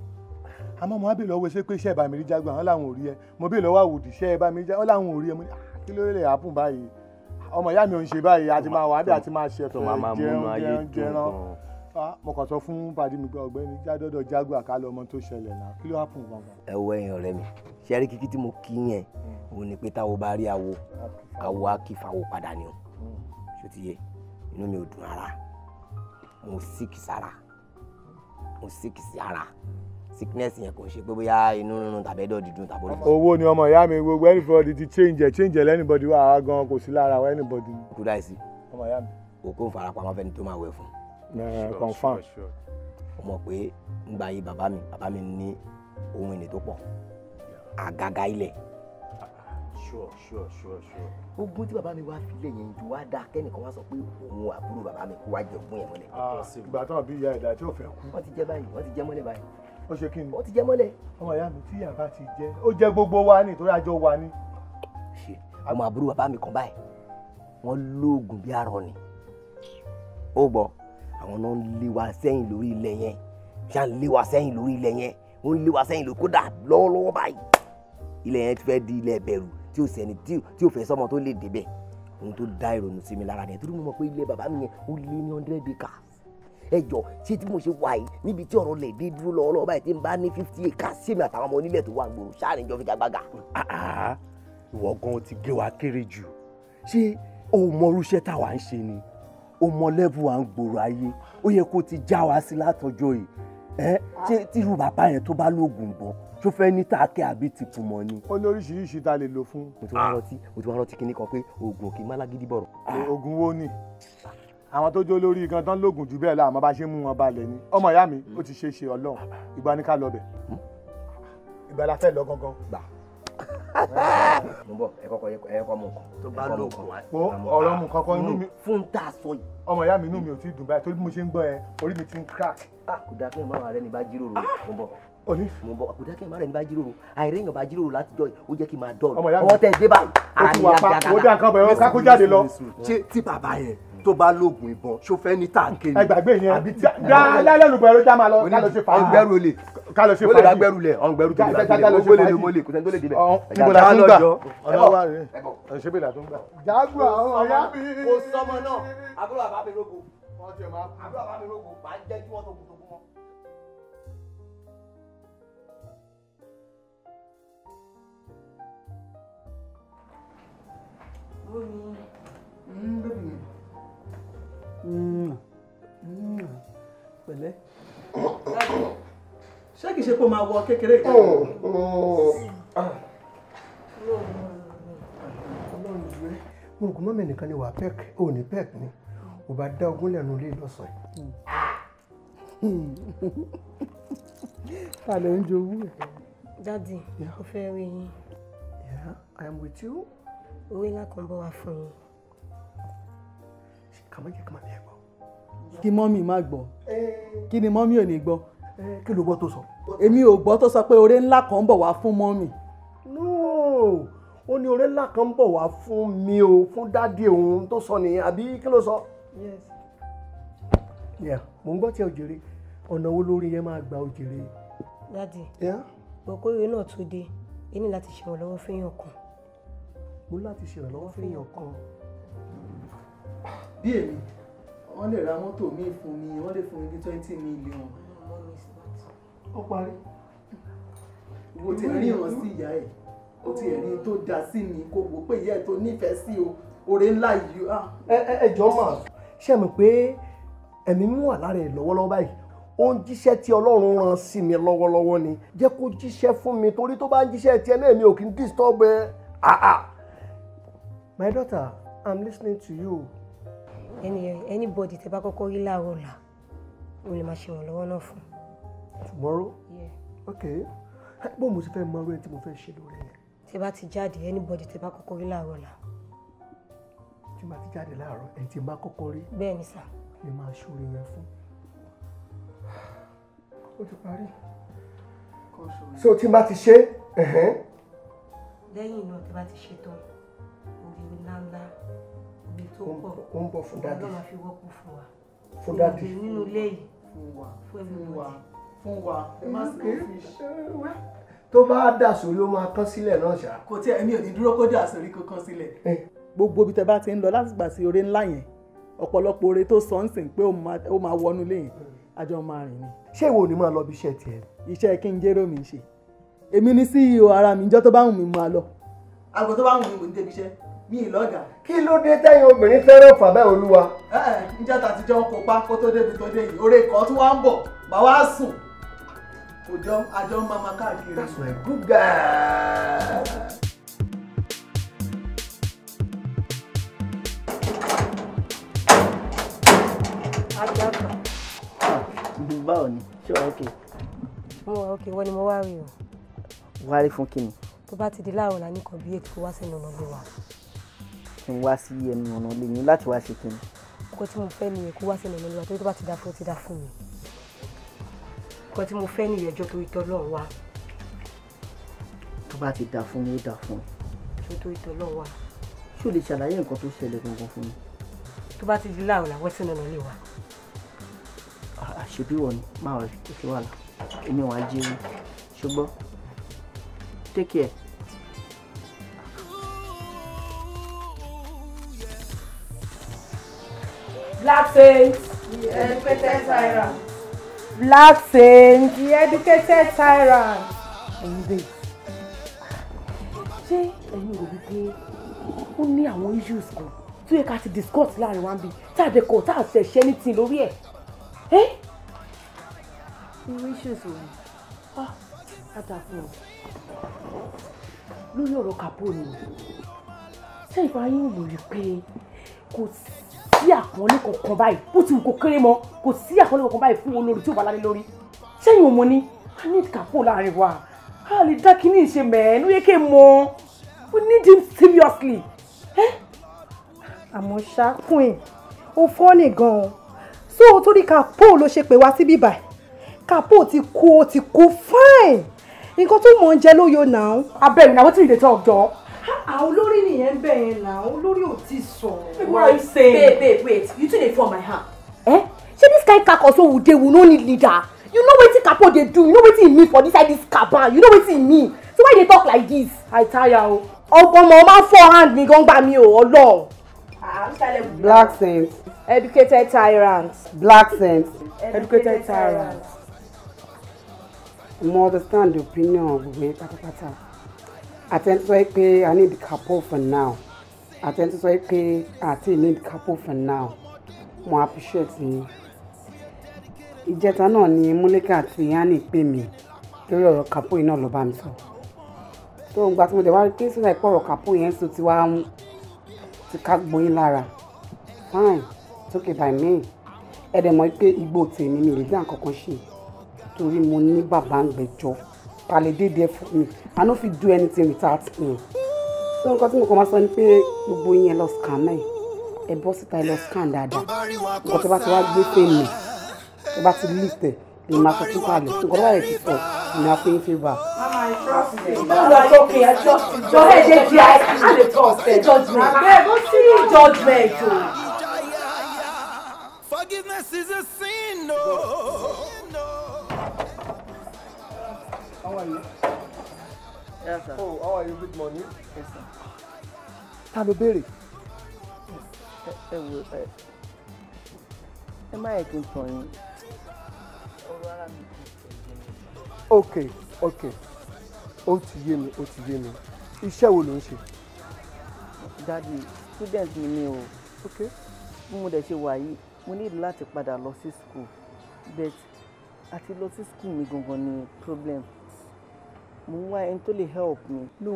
àmọ́ mo wá bèèrè lọ́wọ́ ṣé pé iṣẹ́ ìbá mi rí Jaguar àwọn làwọn ò rí ẹ mo bèèrè lọ́wọ́ àwòdì iṣẹ́ ìbá mi rí Jaguar làwọn ò rí ẹ mo ní kí ló lè hàpùn báyìí ọmọ ìyá mi ò ń ṣe báyìí àti máa wà á bí àti máa ṣe ẹ̀fẹ̀ jẹran mo kàn sọ fún pàdé mi pé ọ̀gbẹ́ni jádọ́dọ̀ Jaguar ká lọ ọmọ tó ṣẹlẹ̀ náà kí ló hàpùn gangan. ẹ wo ẹ̀yin ọ̀rẹ́ mi ṣe rí kíkí tí mo kí yẹn òun ni pé táwo bá rí awo á kí fàwo padà ni o ṣó ti yé inú mi ò dùn ara mo síkì sára mo síkì sí ara sickness yẹn kò ṣe pé bóyá inú rírun tàbí ẹ̀dọ̀ dídùn tàbí orí. owó ni ọmọ ìyá mi gbogbo anybody ti change anybody wà á gan kò sí lára wa anybody. kú dáì sí ọmọ ìyá mi. òkú ń farapamọ́ fẹ́ni tó máa wẹ̀ fún. confam. ó mọ̀ pé ńgbà yí bàbá mi ní ohun ìní tó pọ̀ àgàgà ilẹ̀. sure. ogún tí bàbá mi wá filẹ̀ yẹn ju wá dá kẹ́nìkan wá sọ pé òun àbúrò bàbá mi kó wá jẹ ogún yẹn mọ́lẹ̀. ìgbà tán bí ìyá ẹ̀dá tí ò fẹ́ kú. wọ́n ti jẹ báyìí wọ́n ti jẹ mọ́lẹ̀ báyìí. ó ṣe kí ni. wọ́n ti jẹ mọ́lẹ̀. ọmọ ìyá mi tí yàrá ti jẹ ó jẹ gbogbo wa ní torí àjọ wa ní. ṣe ọmọ àbúrò bàbá mi kan báyìí wọ́n lóògùn bí arọ ni. ó gbọ́ àwọn náà ń lé wa sẹ́yìn lórí ilẹ̀ yẹn ṣá ń lé wa sẹ́yìn lórí ilẹ̀ yẹn ó ń lé wa sẹ́yìn lórí kódà lọ́wọ́lọ́wọ́ báyìí ilẹ̀ yẹn ti fẹ́ di ilẹ̀ bẹ̀rù tí ò sẹ́ni tí ò fẹ́ sọ́mọ tó lè débẹ̀ ohun tó dá ìrònú sí mi lára ni torí mo mọ̀ pé ilé bàbá mi yẹn ó lé ní 100 acres ẹ jọ ṣé tí mo ṣe wà yìí níbi tí ọ̀rọ̀ lè dé dúró lọ́wọ́lọ́wọ́ báyìí tí n bá ní 50 acres sí mi àtàwọn ọmọ onílẹ̀ tó wà gbòòrò ṣáà níjọ fi jágbága. ìwọ gan ti gé wa kéré jù ṣé o mọ irúṣẹ́ táwa ń ṣe ni o mọ lẹ́bù à ń gbòòrò ayé ó yẹ kó ti já wa sí látọjọ́ yìí ṣé tírú bàbá yẹn tó bá lóògùn bọ̀ tó fẹ́ ní tàákẹ́ àbí ti fún mọ́ ni. ó ní oríṣiríṣi tá a lè lò fún. mo ti wá rántí kinní kan pé oògùn òkè má lágídí bọ̀rọ̀. oògùn wo ni àwọn tó jó lórí gan tán lóògùn jù bẹ́ẹ̀ lọ àmọ́ bá ṣe mú wọn balẹ̀ ni ọmọ ìyá mi ó ti ṣe ọlọ́run ìgbà ní ká lọ bẹ̀. ìgbà la fẹ́ lọ gangan. gbà. mo bọ ẹ kọ́kọ́ mú nǹkan. tó bá lóògùn ọ̀rọ̀ mu kankan inú mi. fún tá a sọ yìí. ọmọ ìyá mi inú mi ò tí ì dùn báyìí torí bí mo ṣe ń gbọ́ ẹ orí mi ti ń crack. kò dáa kí n máa rẹ ní bá jíròrò mo bọ. òní. mo bọ kò dáa kí n máa rẹ ní bá jíròrò àìrèyàn bá jíròrò látijọ́ ó jẹ́ kí n máa dọ̀rọ̀. ọmọ ìyá mi ọwọ́ tẹ dé báyìí. ó ti wà pa ó dá nǹkan bẹ̀rẹ̀ ká kó jáde lọ. tí bàbá yẹn tó bá lóògùn ìbọn ṣó fẹ́ ní tàǹkì ni. ẹ gbàgbé yẹn já lẹ́nu gbẹ̀rù já máa lọ ká lọ ṣe fàájì. ọ̀ngbẹ́rù olè ká lọ ṣe fàájì. olè lágbẹ́rù lẹ̀ ọ̀ngbẹ́rù tó lè lágbẹ́rù olè lè mọ́lẹ̀ kò sẹ́ni tó lè débẹ̀. níbo la tún gbà ọ̀nà wa rè é ṣé bí la tún gbà. jágbó àwọn ọ̀yá mi. kò sọmọ náà àbúrò bàbá mi rógo. àbúrò bàbá mi rógo máa ń jẹ́ kí wọ́n tó kú tó kú mọ́. pẹ̀lẹ́ ṣé kìí ṣe kó máa wọ kékeré ìgbà. mo rò mọ́mí nìkan ni wà pẹ́ẹ̀k ò ní pẹ́ẹ̀k ni ò bá dá ogún lẹ́nu ilé lọ́sàn-án. ta ló ń jowú ẹ̀. Daddy, mo fẹ́ rí yín. Yeah, I am with you. Owó ńlá kan bọ̀ wá fún yín. Kàmá jẹ́ kàmá ní ẹ gbọ́. kí mọ́mì má gbọ́ kí ni mọ́mì ò ní gbọ́. Kí ló gbọ́ tó sọ? èmi ò gbọ́ tó sọ pé oore ńlá kan ń bọ̀ wá fún mọ́mì. No, ó ní oore ńlá kan ń bọ̀ wá fún mi o, fún dádì òun tó sọ nìyẹn àbí kí ló sọ? Yes. Yeah, mo ń gbọ́ tí ẹ òjèrè ọ̀nà wo lórí yẹn máa gba òjèrè. Daddy. Yeah. Gbọ̀kórè náà tó dé, ẹ ní láti ṣèrànlọ́wọ́ fẹ́yàn kan. Mo láti ṣèrànlọ́wọ́ fẹ́yàn kan. bí èmi wọ́n lè ra mọ́tò míì fún mi wọ́n lè fún mi bí 20 million. ó parí. wo ti rí ìran sí ìyá ẹ̀ ó ti rí tó dá sí mi kó wò pé ìyá ẹ̀ tó nífẹ̀ẹ́ sí o oore ńlá yìí. ẹ jọ mà ṣe mọ̀ pé ẹ̀mí mú wà lára ẹ̀ lọ́wọ́lọ́wọ́ báyìí ó ń jíṣẹ́ tí Ọlọ́run rán sí mi lọ́wọ́lọ́wọ́ ni jẹ́ kó jíṣẹ́ fún mi torí tó bá ń jíṣẹ́ tiẹ̀ náà mi ò kì í disturb ẹ. My daughter, I'm listening to you. Anybody tẹ́ bá kọ́kọ́ rí láàárọ̀ ọ̀la o lè máa ṣèrànlọ́wọ́ náà fún. Tomorrow? Yeah. Okay. Bó mo ti fẹ́ mọ orí ẹ tí mo fẹ́ ṣe lórí ẹ. Tẹ́ bá ti jáde anybody tẹ́ bá kọ́kọ́ rí láàárọ̀ ọ̀la. Tí bá ti jáde láàárọ̀ ẹ̀ tí bá kọ́kọ́ rí. Bẹ́ẹ̀ ni sà. Ni máa ṣoore yẹn fún. Ó ti parí. So tí n bá ti ṣe lẹ́yìn náà tẹ́ bá ti ṣe tán orí ńláńlá orí tó pọ̀ ó ń bọ̀ fún dádì. Ọlọ́run máa fi wọ́pọ̀ fún wa. Fún dádì. Nínú ilé yìí fún wa ẹ má sì lọ fi. tó bá dà sórí ó máa tán sílẹ̀ náà ṣá. kò tí ẹ̀mí ò ní dúró kó dà sórí kankan sílẹ̀. gbogbo ibi tẹ́ bá ti ń lọ láti gbà sí oore ńlá yẹn ọ̀pọ̀lọpọ̀ oore tó sọ ń sìn pé ó máa wọnú ilé yẹn àjọ máa rìn ni. ṣé ìwọ ò ní máa lọ bí iṣẹ́ tiẹ̀? iṣẹ́ kí n jẹ́rọ mi ṣe èmi ní CEO ara mi ìjọ tó bá wù mí máa lọ. àgọ́ tó bá wù mí mò ń débi iṣẹ́ mi ì lọ́gà. kí ló dé tẹ́yìn obìnrin fẹ́ràn fàbẹ́ olúwa. ǹjẹ́ tàtijọ́ ń kópa kó tó débi tó dé yìí oore kan tún wá ń bọ̀ màá wá sùn òjò àjọ máa ma káàkiri. That's my good guy. báwo ni ṣé wàá òkè. mo wà òkè wọ́n ni mo wá rí o. wá rí fún kíni. tó bá ti di láàrọ̀ la ní kan bí ètò wá sínú ọ̀nà ilé wa. kí n wá sí ẹnu ọ̀nà ilé mi láti wá ṣe kíni. nǹkan tí mo fẹ́ nìyẹn kó wá sínú ọ̀nà ilé wa torí tó bá ti dá fún ó ti dá fún mi. nǹkan tí mo fẹ́ nìyẹn ẹjọ́ torí tọ́lọ́run wá. tó bá ti dá fún mi ó dá fún ẹ. ẹjọ́ torí tọ́lọ́run wá. ṣé o lè ṣàlàyé nǹkan tó ṣẹlẹ̀ gangan fún mi. tó bá ti di láàrọ̀ la wọ́ sínú ọ̀nà ilé wa. àṣebí wọ̀ ni máa rí ètò wàhálà èmi wàá jẹ́ ṣùgbọ́n take care. Black Saint, the educated tyrant. Black Saint, the educated tyrant. ẹ̀yin bẹ́ẹ̀ ṣé ẹ̀yin rò wípé ó ní àwọn issues kan tó yẹ ká ti discuss láàrin wa bí tá a dẹkọ̀ tá a ṣe ṣe anything lórí ẹ̀ irú issues wo ni. látà fún ọ lórí ọ̀rọ̀ Kapo ni ṣé ìfàyín wò rí pé kò sí àpọ́nlé kankan báyìí bó ti wù kó kéré mọ́ kò sí àpọ́nlé kankan báyìí fún olórí tí ò bá lálé lórí ṣẹ́yìn òmò ni a need Kapo láàrin wa a lè dá kíní ìṣe mẹ́ẹ̀ ní yéké mọ́ we need him seriously. àmọ́ ṣá queen ó fọ́ọ̀nì gan-an so torí Kapo ló ṣe pè wá síbí báyìí Kapo ti kú fine nǹkan tó mọ̀ ń jẹ lóyo náà. abẹ́rẹ́ náà wetin you dey talk jọ. àwọn olórí nìyẹn ń bẹ̀ yẹn náà olórí ò tí sọ̀rọ̀. what are you saying. wait you too dey fall my hand. Say this kind kakos wey we dey we no need leader. You know wetin Kapo dey do, you know wetin he mean for inside this caban, you know wetin he mean. So why you dey talk like this? I tire o. Ọmọ máa ń fọ́ hand mi gan gbà mí o, Ọlọ́run. Black saints. Educated tyrants. Black saints. Educated tyrants. Mo understand the opinion of gbogbo pátápátá. Àtẹ̀ntí sọ pé I need Kapo for now. Àtẹ̀ntí sọ pé I need Kapo for now. Mo appreciate yín. Ìjẹta náà ni Múlíkà àti Yanni pè mí lórí ọ̀rọ̀ Kapo yìí náà ló bá mi sọ. So ìgbà tí mo dẹ̀ wá rí pé sílẹ̀ pé ọ̀rọ̀ Kapo yẹn so ti wá ti ká gboyín lára. Fine, it's okay by me. Ẹ dẹ̀ mọ̀ pé igbó tèmi mi lè dá nǹkan kan ṣe torí mo ní bàbá ń gbẹ́jọ́. Kàlẹ́ dé there for me. I no fit do anything without him. So nǹkan tí mo kàn máa sọ ni pé gbogbo yín lọ scam ẹ̀. Ẹ bọ́ síta ẹ lọ scan dáadáa. Nǹkan tí bá ti wá gbé fèmí. Ẹ bá ti list ẹ̀ lè máa sọ fún pàlẹ́. Nǹkan tó bá yẹ ti sọ ìní àpé ń favour. That's okay. I just your head dey there. I dey talk say judgment. Abeg, go see judgment o. Forgiveness is a sin, no. How are you? Yes, sir. Oh, how are you? Good morning. Yes, sir. Ta ló béèrè? Ẹ wo ẹ má yẹ kí n tàn yín. Okay. Ó ti yé mi. Iṣẹ́ wo ló ń ṣe? Daddy, student ni mi o. Okay. Bí mo dẹ̀ ṣe wà yìí, mo ní láti padà lọ sí school. But àti lọ sí school mi gangan ni problem. Mo ń wá ẹni tó lè help me. No,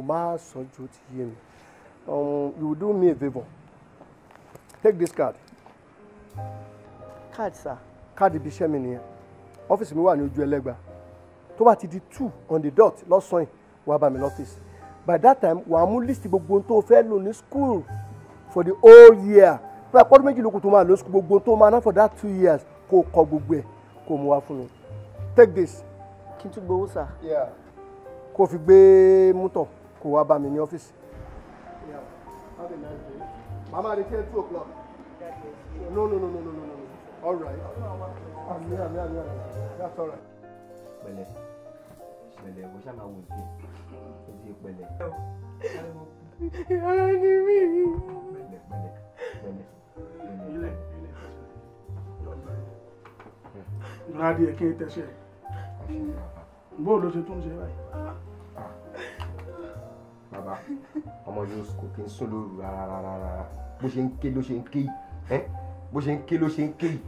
má sọ ju ó ti yé mi. You will do me a favour. Take this card. Card, sir. Card ibi iṣẹ́ mi nìyẹn. Ọ́fíìsì mi wà ní ojú Ẹlẹ́gbà. Tó bá ti di 2 on the dot lọ́sàn-án yìí, wàá bá mi lọ́fíìsì. By that time, wàá mú list gbogbo ohun tó fẹ́ lò ní school for the whole year. Fún àpọ́dún méjì lókun tó máa lò school gbogbo ohun tó máa ná for that 2 years kó kọ gbogbo ẹ̀ kó mú wá fún mi. Take this. Kí n tún gbowó, sir. Yeah. Kó fi gbé mútọ̀ kó wá bá mi ní ọ́fíìsì. Yeah. Have a nice day. Mama, they tell 2 o'clock. No. All right. That's all right. Pẹ̀lẹ́, bó ṣá máa wò sí. Ó di pẹ̀lẹ́. Ara ni mí. Ìrìnàdí ẹ̀ kí n tẹ̀sẹ̀. Bóò ló ṣe tún ṣe báyìí. Bàbá, ọmọ yóò kò kí n sún lóru rárá. Bó ṣe ń ké ló ṣe ń ké yìí. Bó ṣe ń ké ló ṣe ń ké yìí.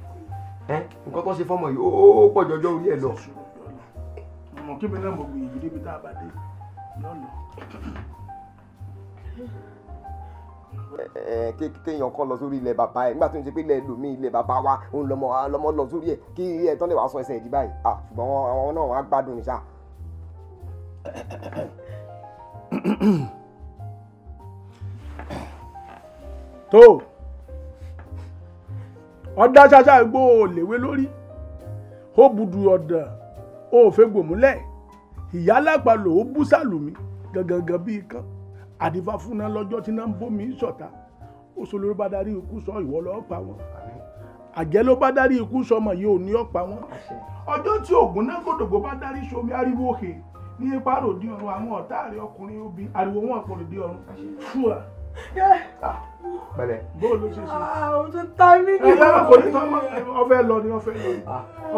Nǹkan tó ṣe fọ́mọ yìí ó pọ̀ jọjọ́ orí ẹ̀ lọ. Kí mi náà mo gbìyànjú débi tá a bá dé lọ́lọ́. Kéèyàn kan lọ sórí ilẹ̀ bàbá ẹ̀ nígbà tó ń ṣe pé ilẹ̀ lòmí ilẹ̀ bàbá wa òun lọmọ lọ sórí ẹ̀ kí ẹ̀ tán lè wàá sọ ẹsẹ̀ ìdí báyìí ṣùgbọ́n àwọn náà wọ́n á gbádùn ní sá. Tó ọ̀dà ṣáṣá igbó òléwé lórí ó budu ọ̀dà ó fẹ́ gbòmúlẹ̀ ìyá alápá lò ó bú sàlùmí gangan bíi kan àdìfá fúnná lọ́jọ́ tí náà ń bómi sọ̀tà oṣù ló bá darí ikú sọ ìwọ lọ́ọ́ pa wọn àjẹ́ ló bá darí ikú sọmọ yìí ò ní ọ̀pá wọn ọjọ́ tí ògùn náà gòdògbò bá darí sọmi ariwo òkè ní ipa ròdì ọ̀run àwọn ọ̀tá rẹ̀ ọkùnrin obì ariwo wọn pọ̀ ròdì ọ̀run fún wa. Pẹ̀lẹ́. Bó ló ṣe ṣe. Ó tún ta mí ní. Ẹ̀yà kò ní tán mọ́ ọfẹ́ lọ ni ọfẹ́ lọ ni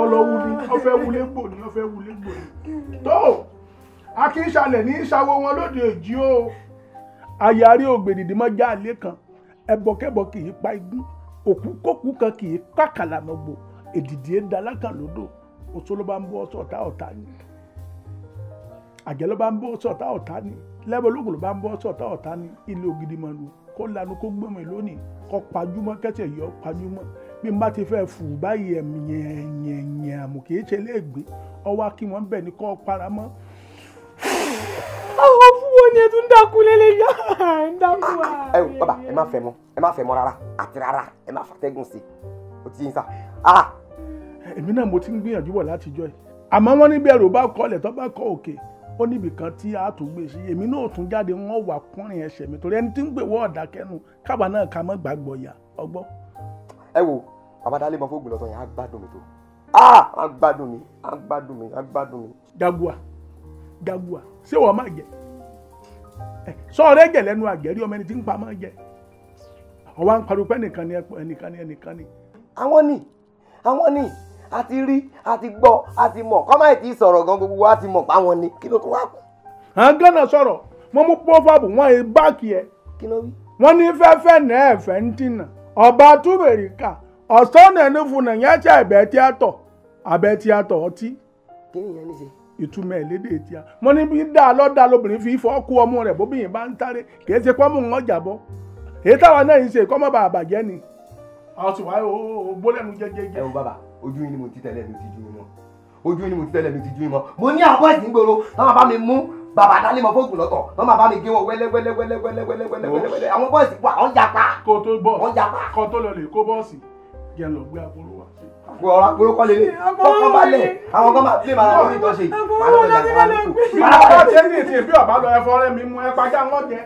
ọlọ́wù ni ọfẹ́ wulé gbò ni ọfẹ́ wulé gbò ni. Tó akínṣalẹ̀ ní ìṣàwọ̀ wọn lóde èjì o ayarí ògbèdìdì mọ́ já àlé kan ẹbọkẹ́bọ kì í pa igún òkúkókú kan kì í pàkàlà mọ́gbò èdìdì ẹ̀dálákàn lódò oṣù ló bá ń bọ́ sọ̀tá ọ̀tá ni àjẹ́ ló bá ń bọ́ sọ̀tá ọ̀tá ni lẹ́bọ̀lógún ló bá ń bọ́ sọ̀tá ọ̀tá ni ilé ògidì mọ̀ lù kó lanu kó gbẹ̀mọ̀ lónìí kó pajúmọ́ kẹ́sẹ̀ yọ pajúmọ́ bí n bá ti fẹ́ fù báyìí ẹ̀mí yẹn àmù kì í ṣe léègbé ọwọ́ kí wọ́n bẹ̀ ní kó paramọ́ ní ètò ń dákú lélẹ̀ yá ń dákú wa. ẹ wò bàbá ẹ má fẹ́ mọ́ rárá àti rárá ẹ má fàtẹ́gùn sí ó ti yín sá. èmi náà mo ti ń gbìyànjú bọ̀ látijọ́ yìí àmọ́ wọ́n ní bí ẹrù bá kọlẹ̀ tó bá kọ òkè ó níbì kan tí a tún gbé sí èmi náà tún jáde wọ́n wà kúnrin ẹsẹ̀ mi torí ẹni tí ń gbé wọ́ ọ̀dà kẹnu kábà náà ká mọ́ gbàgbọ́ ya ọgbọ́. ẹ wo bàbá dálé mọ fóògùn lọ́tọ̀ yẹn á gbádùn mi tó á gbádùn mi. Gagua ṣé wọ́n máa jẹ sọ́ọ̀rẹ́ jẹ lẹ́nu àgẹ̀rí ọmọ ẹni tí ń pa máa jẹ ọwọ́ ń pariwo pé ẹnìkan ni. àwọn ni àti rí àti gbọ́ àti mọ̀ kọ́ máa ti sọ̀rọ̀ gan gbogbo wa ti mọ̀ pa wọn ni kí ló tún wá kù. à ń gánà sọ̀rọ̀ wọ́n mú pọ́fàbù wọ́n ẹ báàkì ẹ̀ wọ́n ní fẹ́fẹ́ náà ẹ̀fẹ́ ń tìǹà ọba túbẹ̀ríkà ọ̀sán ẹni fún náà yẹn ṣe àbẹ̀ tíátọ̀ ọtí. kí ni ìyẹn ní ṣe. ìtumọ̀ ẹ̀ lédè tíá wọ́n ní bí dá lọ́dà lóbìnrin fi fọ́ kú ọmọ rẹ̀ bóbìnrin bá ń táré kì í ṣe pọ́nmù wọn jàbọ́ èyí táwa náà ń ṣe kọ́mọ́ bá àbàjẹ́ ni. ọ̀sùn wa ò gbólẹ́nu jẹjẹjẹ. ẹ wo bàbá ojú yín ni mo ti tẹ́lẹ̀ mi ti ju yín mọ́ mo ní àwọn bọ́ọ̀sì ń gbòòrò wọ́n máa bá mi mú bàbá dálé mọ fóògùn lọ́tọ̀ wọ́n máa bá mi gé wọn wẹ́lẹ́wẹ́lẹ́wẹ́lẹ́wẹ́lẹ́wẹ́lẹ́ àwọn bọ́ọ̀sì wà wọ́n japa. kó tó lọ lè kó bọ́ọ̀sì jẹ́ lọ gbé àpòrò wa. ọ̀rọ̀ àpòrò kọ́ lélẹ̀ kọ́kọ́ balẹ̀ àwọn kan máa fi máa lórí ìtọ́sẹ̀ bàbá lọ ẹ̀fọ́ rẹ̀ mi mú ẹ pàjá wọn jẹ.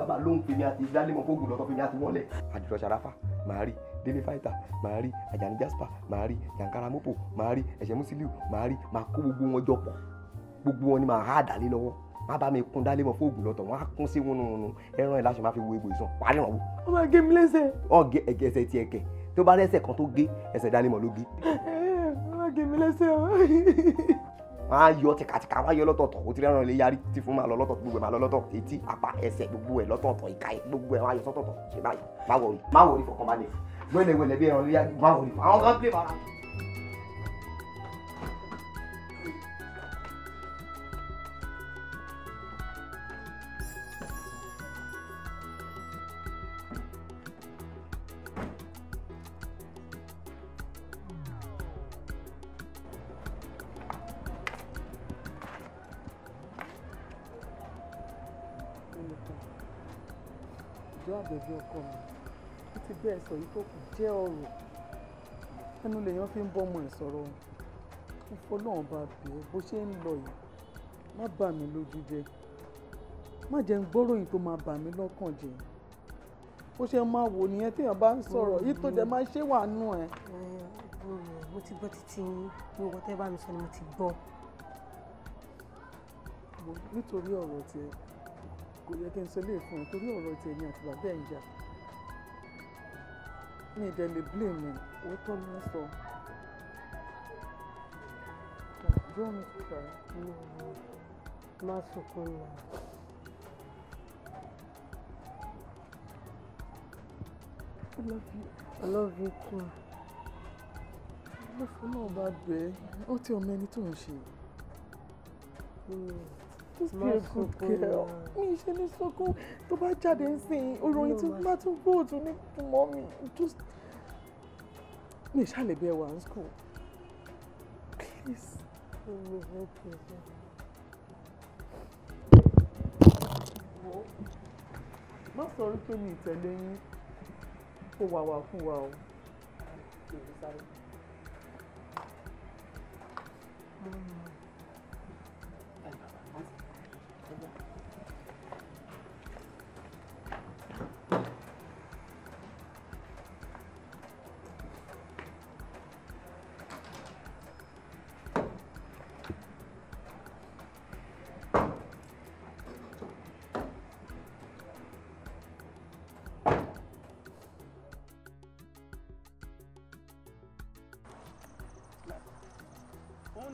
bàbá ló ń pè mí àti dálé mọ fóògùn lọ́tọ̀ pè mí àti wọlé. àdìrọ̀ sàráfà màá rí délé fáìtà màá rí àjàní jasper màá rí yankara mopo màá rí ẹ̀ṣẹ̀ musiliu màá rí màá kó gbogbo wọn jọ pọ̀ gbogbo wọn ni màá há dálé lọ́wọ́ má bá mi kún dálé mọ fóògùn lọ́tọ̀ wọn á kún sí wọnúwọnú ẹran ẹ̀ láṣẹ má fi wo egbò ìsàn wàá níwọ̀n wò. ó máa gé mi lẹ́sẹ̀. ọ̀gẹ̀ ẹsẹ̀ tiẹ̀ kẹ̀ tó bá rẹ́sẹ̀ kan tó gé ẹsẹ̀ dálé mọ ló gé. ó máa gé mi lẹ́sẹ̀ o. wọ́n á yọ tìkàtìkà wọ́n á yọ lọ́tọ̀ọ̀tọ̀ ó ti rẹ́ràn ilé yarí tí fún máa lọ lọ́tọ̀ọ̀tọ̀ gbogbo ẹ̀ máa lọ lọ́tọ̀ọ̀tọ̀ etí apá ẹsẹ̀ gbogbo ẹ̀ lọ́tọ̀ọ̀tọ̀ ìka ẹ̀ gbogbo ẹ̀ wọ́n á yọ sọ́tọ̀ọ̀tọ̀ ṣe báyìí má wọrí fọkànbalẹ̀ wẹ́lẹ̀wẹ́lẹ̀ bí ẹran ilé yarí má wọrí àwọn kan pè bára. àbẹ̀bí ọkọ mi ó ti bẹ́ẹ̀ sọ yìí tó kù jẹ́ ọ̀rọ̀ ẹnu lèèyàn fi ń bọ́mọ ẹ̀ sọ̀rọ̀ ọ̀fọ̀ náà bá bẹ̀ ẹ́ bó ṣe ń lọ yìí má bà mí lójú jẹ́ má jẹ́ ń gbọ́ròyìn tó máa bà mí lọ́kàn jẹ́ bó ṣe máa wò nìyẹn téèyàn bá ń sọ̀rọ̀ yìí tó jẹ́ máa ṣé wà nù ẹ̀. mo ti gbọ́ títí gbogbo tẹ́ bá mi sọ ni mo ti gbọ́. nítorí ọ̀rọ̀ tiẹ̀ kò yẹ kí n sọ lè fún ẹ torí ọ̀rọ̀ tiẹ̀ ní àti bàbá ẹ̀ ń jà ní ìdẹ lè blame ẹ̀ òótọ́ ló ń sọ. John sọ má sunkún náà. I love you. I love you too. Lọ́fọ́ náà bá bẹ̀ ẹ́ ó tí ọmọ ẹni tó ń ṣe. Just be a good girl. Mi ṣe ní sọ́kún tó bá jáde ń sìn ìròyìn tí bá tún gbọ́ òtún ní mọ́ mi. Just mi ṣàlẹ̀ bẹ́ẹ̀ wà ní school. Please. Má sọ wípé mi ìtẹ̀lé yín kó wà wà fún wa o.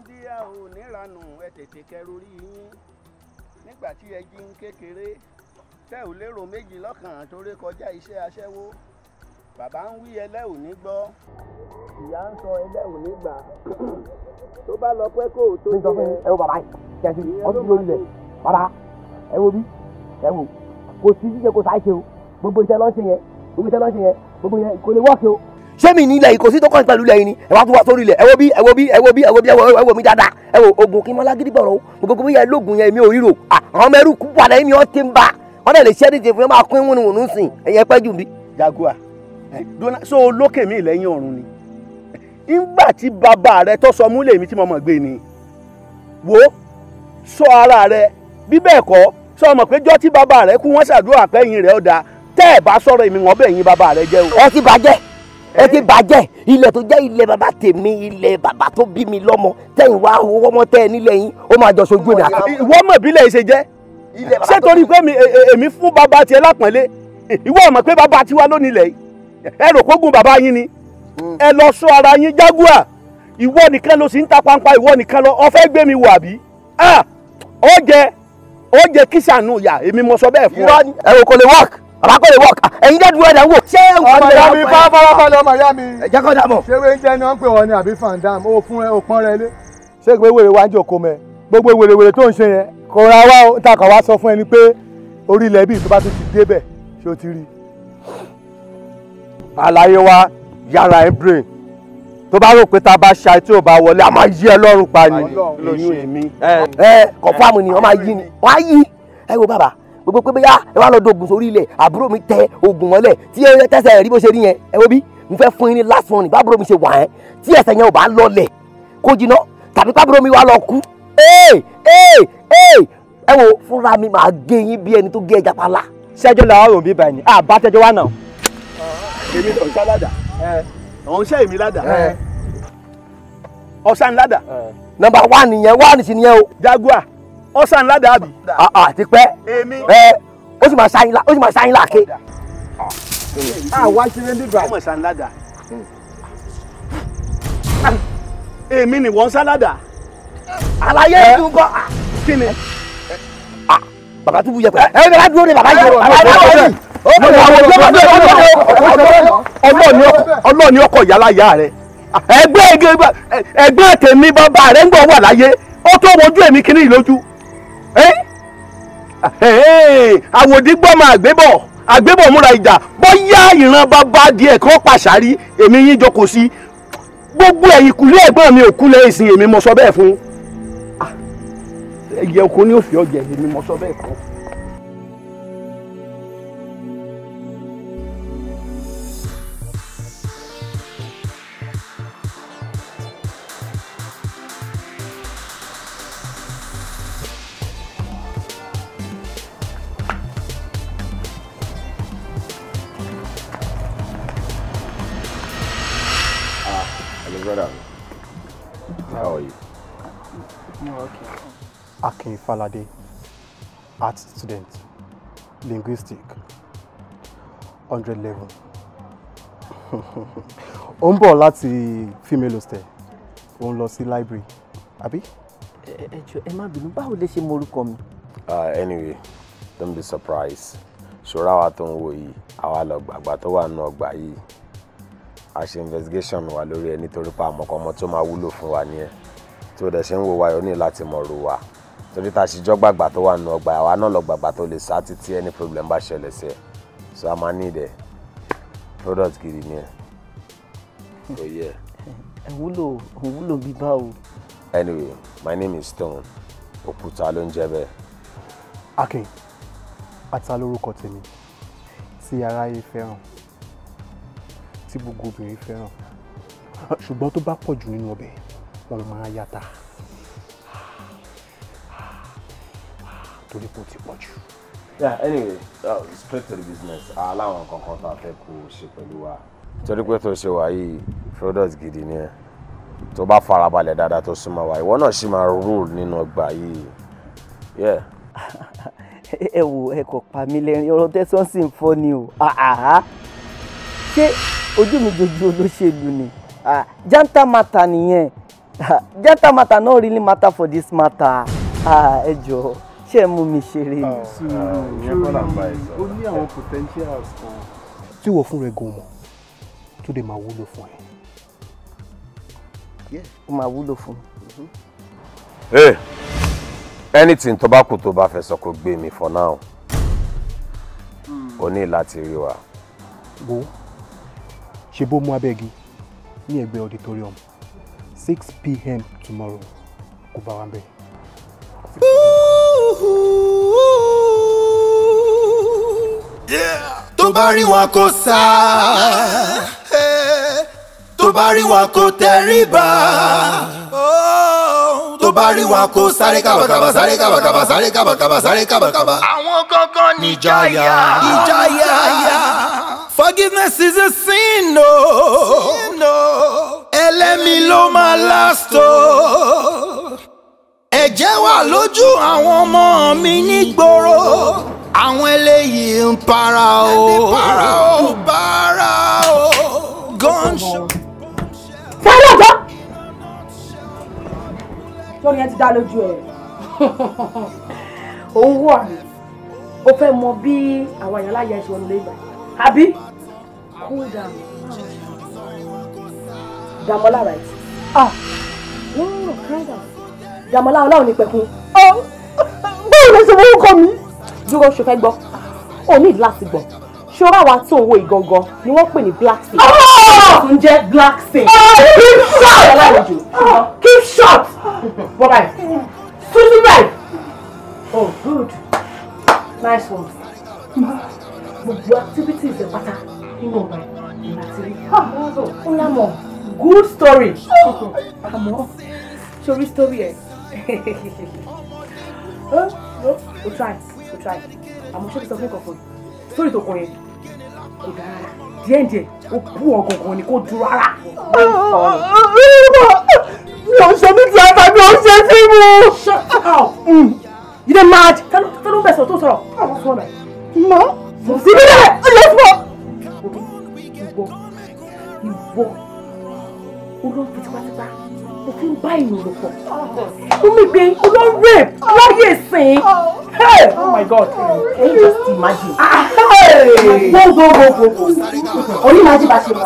Ndíà ò níranù ẹ tètè kẹrù rí yín nígbà tí ẹ jí ń kékeré tẹ́ ò lérò méjì lọ́kàn torí kọjá iṣẹ́ aṣẹ́wó bàbá ń wí ẹlẹ́ ò ní gbọ́ ìyá ń sọ ẹlẹ́ ò ní gbà tó bá lọ pẹ́ kó o tó jẹ́ ẹ wo bàbá yìí kẹsì wọn ti lórí rẹ bàbá ẹ wo bí ẹ wo kò sí ṣíṣe kò sáà ṣe o gbogbo iṣẹ́ lọ́ọ́ ṣe yẹn gbogbo yẹn kò lè wọ́ọ̀kì o. ṣé mi nílẹ̀ yìí kò sí tó kàn pẹ̀lú ilẹ̀ yìí ni ẹ wá tún wá sórí ilẹ̀ ẹ wo bí ẹ wo mi dáadáa ẹ wo oògùn kí n mọ lágídí bọ̀rọ̀ o gbogbo bóyá lóògùn yẹn mi ò ríro àwọn ọmọ ẹrú kú padà yìí mi ọ́ ti ń bá wọn dẹ̀ lè ṣẹ́ díje fún ẹ máa pín wúnúwúnú sìn ẹ̀yẹ pẹ́ jù bí. Jaguar so lókè mi lẹ́yìn ọ̀run ni nígbà tí bàbá rẹ tó sọ múlẹ̀ mi tí mo mọ̀ gbé ni wo sọ ara rẹ bí bẹ́ẹ̀ kọ́ sọ ọmọ pé jọ́ tí bàbá rẹ kú wọ́n ṣàdúrà pẹ́yìn rẹ̀ ó dáa tẹ́ ẹ̀ bá sọ̀rọ̀ èmi wọ́n bẹ̀yìn bàbá rẹ jẹ́ o. ẹ ti bàjẹ́ ilẹ̀ tó jẹ́ ilẹ̀ bàbá tèmi ilẹ̀ bàbá tó bí mi lọ́mọ tẹ̀yìn wá owó ọmọ tẹ́ ẹ nílẹ̀ yín ó máa jọ sojú mi àti. ìwọ mọ̀ bílẹ̀ ṣe jẹ́ ṣé torí pé èmi fún bàbá tiẹ̀ lápọ̀nlé ìwọ mọ̀ pé bàbá tiwa ló nílẹ̀ yìí ẹ rò kógun bàbá yín ni ẹ lọ sọ ara yín Jaguar ìwọ nìkan ló sì ń ta pampa ìwọ nìkan lọ ọ fẹ́ gbé mi wò àbí ó jẹ kíṣàánú ìyá èmi mo sọ bẹ́ẹ̀ fún ọ. ẹ wò kò lè work bàbá kò lè work ẹ̀yin dẹ́ dúró ẹ̀dá ń wò. ṣé ọmọ ìyá mi fáfáfá ọmọ ìyá mi. ẹ jẹ́ kó dà mọ̀. ṣé wéé jẹ́ ni wọ́n ń pè wọ́n ní àbí fandam ó fún ẹ ó pọ́n rẹ lé. ṣé gbogbo wèrè wá ń jòkó mẹ́ gbogbo wèrè tó ń ṣe yẹn kò ra wá ó ta kàn wá sọ fún ẹni pé orí ilẹ̀ bíi tó bá tún ti débẹ̀ ṣé o ti rí. àlàyé wa yàrá ẹ brain tó bá rò pé tá a bá ṣe àìtí ò bá wọlé a máa yí ẹ lọ́rùn pa ni. kọ̀fáàmù ni wọ́n máa yí ni wọ́n á yí ẹ wo bàbá gbogbo pé bóyá ẹ wá lọ do oògùn sórí ilẹ̀ àbúrò mi tẹ oògùn mọ́lẹ̀ tí ẹ tẹ́sẹ̀ rí bó ṣe rí yẹn ẹ wo bí mo fẹ́ fún yín ní last one bábúrò mi ṣe wà ẹ́ tí ẹsẹ̀ yẹn ò bá lọlẹ̀ kó jiná tàbí bábúrò mi wá lọ kú ẹ wo fúnra mi máa gé yín bí ẹni tó gé ẹja pala. ṣẹ́jọ́ làwọn rò bí báyìí ni àbá tẹ́jọ́ wá náà. èmi lọ ṣá ládà ọ̀hún ṣẹ́ èmi ládà ọ̀sán ládà. nọ́mbà 1 nìyẹn 1 sì nìyẹn o. Jaguar ọ̀sán ládà àbí. ti pẹ́ èmi ó sì máa ṣáyín láàké. wá ṣeré nígbà. ọmọ ìsàn ládà èmi ni wọ́n sáládà. àlàyé ìlú nǹkan. kí ni. bàbá tún bú yẹ pé ẹ bẹ dúró de bàbá yìí. ọlọ́ọ̀ni ọkọ̀ yàrá ìyá rẹ̀ ẹgbẹ́ tèmi bàbá rẹ̀ ń gbọ́ wà láyé ó tó wojú èmi kíní ìlójú. àwòdì gbọ́mọ àgbébọ̀ múra ìjà bóyá ìran bàbá díẹ̀ kan pàṣárí èmi yín jókòó sí gbogbo ẹ̀yìn kùlé ẹ̀gbọ́n mi ò kúlẹ̀ ìsìn èmi mo sọ bẹ́ẹ̀ fún ẹ̀yẹ oko ní òfin ọ̀jẹ̀ èmi mo sọ bẹ́ẹ̀ fún. Brother, how are you? Okay. Akin Falade, art student, linguistic, 100 level. Ó ń bọ̀ láti female hostel, ó ń lọ sí library, àbí? Ẹ má bínú, báwo lẹ ṣe mọ orúkọ mi? Anyway, don't be surprised. Ṣọ́ra wa tó ń wò yìí, àwa lọ gbàgbà tó wà nínú ọgbà yìí. A ṣe investigation wa lórí ẹ nítorí pé àmọ̀kọ́mọ tó máa wúlò fún wa nìyẹn tí ó dẹ̀ ṣe ń wo wa yóò ní láti mọ̀ ro wa torí tá a ṣe jọ́ gbàgbà tó wà nínú ọgbà àwa náà lọ gbàgbà tó lè sá títí any problem bá ṣẹlẹ̀ sí ẹ so a máa need ẹ product gidi ni ẹ so yeah. ẹ wúlò bí báwo. Anyway, my name is Stone Òkúta ló ń jẹ́ bẹ́ẹ̀. Akin Ata lórúkọ tèmi tí aráyé fẹ́ràn tí gbogbo obìnrin fẹ́ràn ṣùgbọ́n tó bá pọ̀ jù nínú ọbẹ̀ wọn máa yàtà torí kò ti pọ̀ jù. Yeah, anyway, straight to the business. Aláwọn kankan tó a fẹ́ kó o ṣe pẹ̀lú wa. Torí pé tó ṣe wà yìí product gidi ni ẹ tó bá farabalẹ̀ dáadáa tó súnmọ́ wa ìwọ náà ṣì máa rule nínú ọgbà yìí. Ẹ wò ẹ kò pa mí lẹ́rìn ọ̀rọ̀ tẹ́sán sì ń fọ́ ni o. Ṣé ojú mi jojú olóṣèlú ni janta matter nìyẹn janta matter no really matter for this matter ẹ jọ̀ọ́ ṣé ẹ mú mi ṣeré ni. ó ní àwọn potentials kan tí wọ́n fún rẹ̀ gan mọ̀ tó dé máa wúlò fún ẹ. ó máa wúlò fún mi. Anything tó bá kù tó bá fẹ́ sọ kó gbé mi for now o ní láti rí wa. Wo ṣe bó mú abẹ́gi ní ẹgbẹ́ auditorium 6 p.m. tomorrow kò bá wa bẹ́ẹ̀. tó bá rí wọn kó sá tó bá rí wọn kó tẹríba tó bá rí wọn kó sáré kábàkábà sáré kábàkábà sáré kábàkábà sáré kábàkábà. àwọn gangan ní ìjayà. Forgiveness is a sin, no. Ẹlẹ́mi ló máa last o. Ẹ̀jẹ̀ wà lójú àwọn ọmọ mi nígboro. Àwọn eléyìí ń para o. Para o. Gunshot. Sáré ọ̀dọ́! Lórí ẹ ti dá lójú ẹ̀. Òun wọ̀ ni. Ó fẹ́ mọ bí àwọn èèyàn láyé ẹ̀ṣọ́ ló lè gbà. Àbí? Cool down. Dàmọ́lá right? No, calm down. Dàmọ́lá ọlọ́run ní pẹ̀kun. Báwo ló ṣe mú kọ́ mi? Dúró ṣe fẹ́ gbọ́. O ní láti gbọ́. Ṣọ́ra wa tó ń wo ìgangan ni wọ́n pè ní black sin. Ń jẹ́ black sin. Keep short. Bọ́dà yìí. Susie right. Oh, good. Nice one. Gbogbo activities ẹ̀ pátá nínú ọ̀gbà ìlàtí rí. Ó lámọ̀ good story. Àmọ́ sórí story ẹ̀. O try. Àmọ́ ṣé kí sọ fún ìkọ̀kọ̀ yìí? Story tó kọ yẹn kò dára. Díẹ̀díẹ̀ ó bú ọ̀gọ̀ngàn ni kò dúró rárá. Mi ò ṣe ní tíátà, mi ò ṣe fíìmù. Shut up. You dey mad? Tẹ́lú ń bẹ̀ sọ̀rọ̀ tó sọ̀rọ̀. Àwọn fún ọ̀nà yìí. Mọ́. Síbílẹ̀! Ẹ̀yẹ́ fún ọ! Ìwọ olóògbé tipátipá mo fi ń bá èèyàn lò pọ̀. Ó mi gbé olóòrè láyé ìsìn. Oh my God! Can you just imagine? Go. Orí máa jí bá ṣe wà.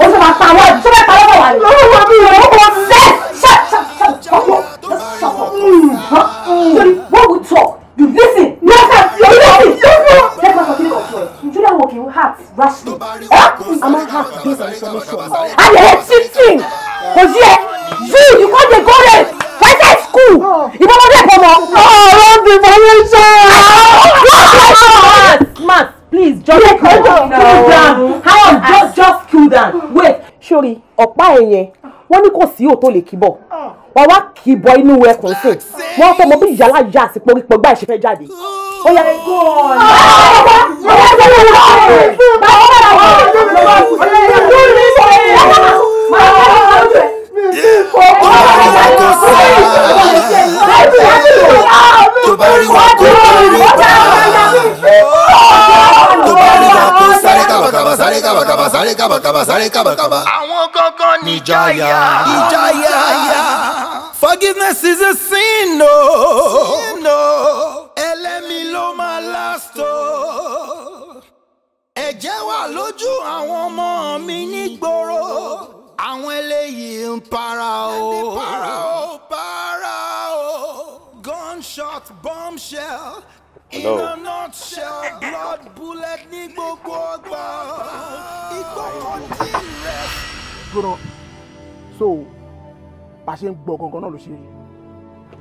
Ó ṣe máa pa àwọn ṣé bẹ́ẹ̀ pa lọ́wọ́ wà ní. Lọ́wọ́ mi ò wọ́n ṣe. Shut up. What we talk? You listen. Take my continue control. Julia working hard rashly. I'm not hard based on information. And you're cheating. Cause you can't get going. Right at school. You don't want to come on. Smart, please just cool down. How just cool down. Wait, Shori, ọ̀pá ẹ̀yẹn. Wọ́n ní kò sí òótọ́ lè kíbọ̀. Wọ́n wá kíbọ̀ inú ẹkùn sí. Wọ́n fẹ́ mọ bí ìyálà ìyá àti porípọ̀gbà ìṣẹ́fẹ́ jáde. Ó yá go on. Àwọn gangan ní ìjayà. Forgiveness is a sin, no. Ẹlẹ́mi ló máa last o. Ẹ̀jẹ̀ wà lójú àwọn ọmọ mi nígboro. Àwọn eléyìí ń para o. Para o. Gunshot, bombshell. Hello. In a nutshell, blood bullet ní gbogbo ọgbà. Ìgbọ́kàn tí rẹ̀. Gbọ́dọ̀ so bá ṣe ń gbọ́ gangan náà ló ṣe rí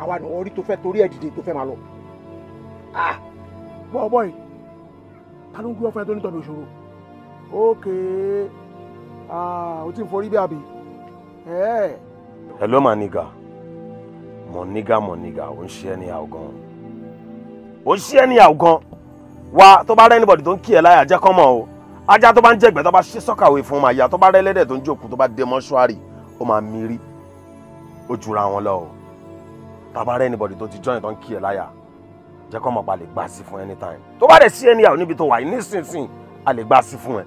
àwa ni orí tó fẹ́ torí ẹ̀ dìde tó fẹ́ máa lọ. Bọ́ọ̀ yìí ta ló ń gbé ọ̀fẹ́ tó nítorí òṣòro ókè o ti ń forí bí àbí. Hello my nigga ò ń ṣe ẹni àwògán wa tó bá rẹ́ anybody tó ń kí ẹ láyà jẹ́ kọ́mọ̀ o ajá tó bá ń jẹ̀gbẹ́ tó bá ṣe sọ́kàwé fún ọmọ àyà tó bá rẹ́ lẹ́dẹ̀ tó ń jòkó tó bá dé mọ́ṣúárì ó máa mírí ó jura wọn lọ o tá bá rẹ́ anybody tó ti join tó ń kí ẹ láyà jẹ́ kọ́mọ̀ pa lè gbà sí fún anytime tó bá dẹ̀ sí ẹni àwọn níbi tó wà ní nísinsìnyí a lè gbà sí fún ẹ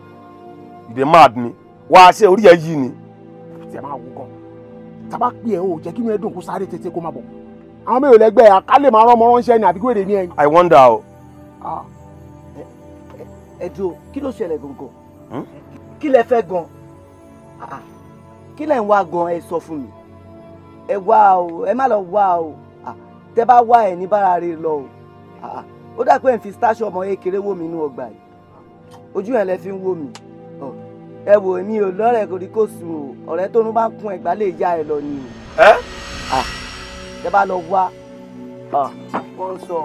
ìdè mad ni wá ṣe orí ẹ yìí ni. tí ẹ máa wú gan tá bá pè ẹ o jẹ́ kí inú ẹ dùn kó sáré tètè kó má bọ̀ àwọn mẹ́rin lẹ́gbẹ́ àkálẹ̀ máa rán ọmọ ránṣẹ́ ni àbí kúrèdè ní ẹ̀yìn. I wonder o. ẹ̀dùn kí ló ṣẹlẹ̀ gangan kí lẹ fẹ́ gan kí lẹ ń wá gan ẹ sọ fún mi ẹ wá o ẹ má lọ wá o tẹ bá wá ẹ ní bára rẹ lọ o ó dà pé ẹ fi station ọmọ kékeré wò mí inú ọgbà yìí ojú yẹn lẹ fi ń wò mí ẹ wò ní o lọ́rẹ̀ kò rí kò sùn o ọ̀rẹ́ tó ń bá kún ẹgbàá lè já ẹ lọ ni o. ẹ bá lọ wá wọ́n sọ.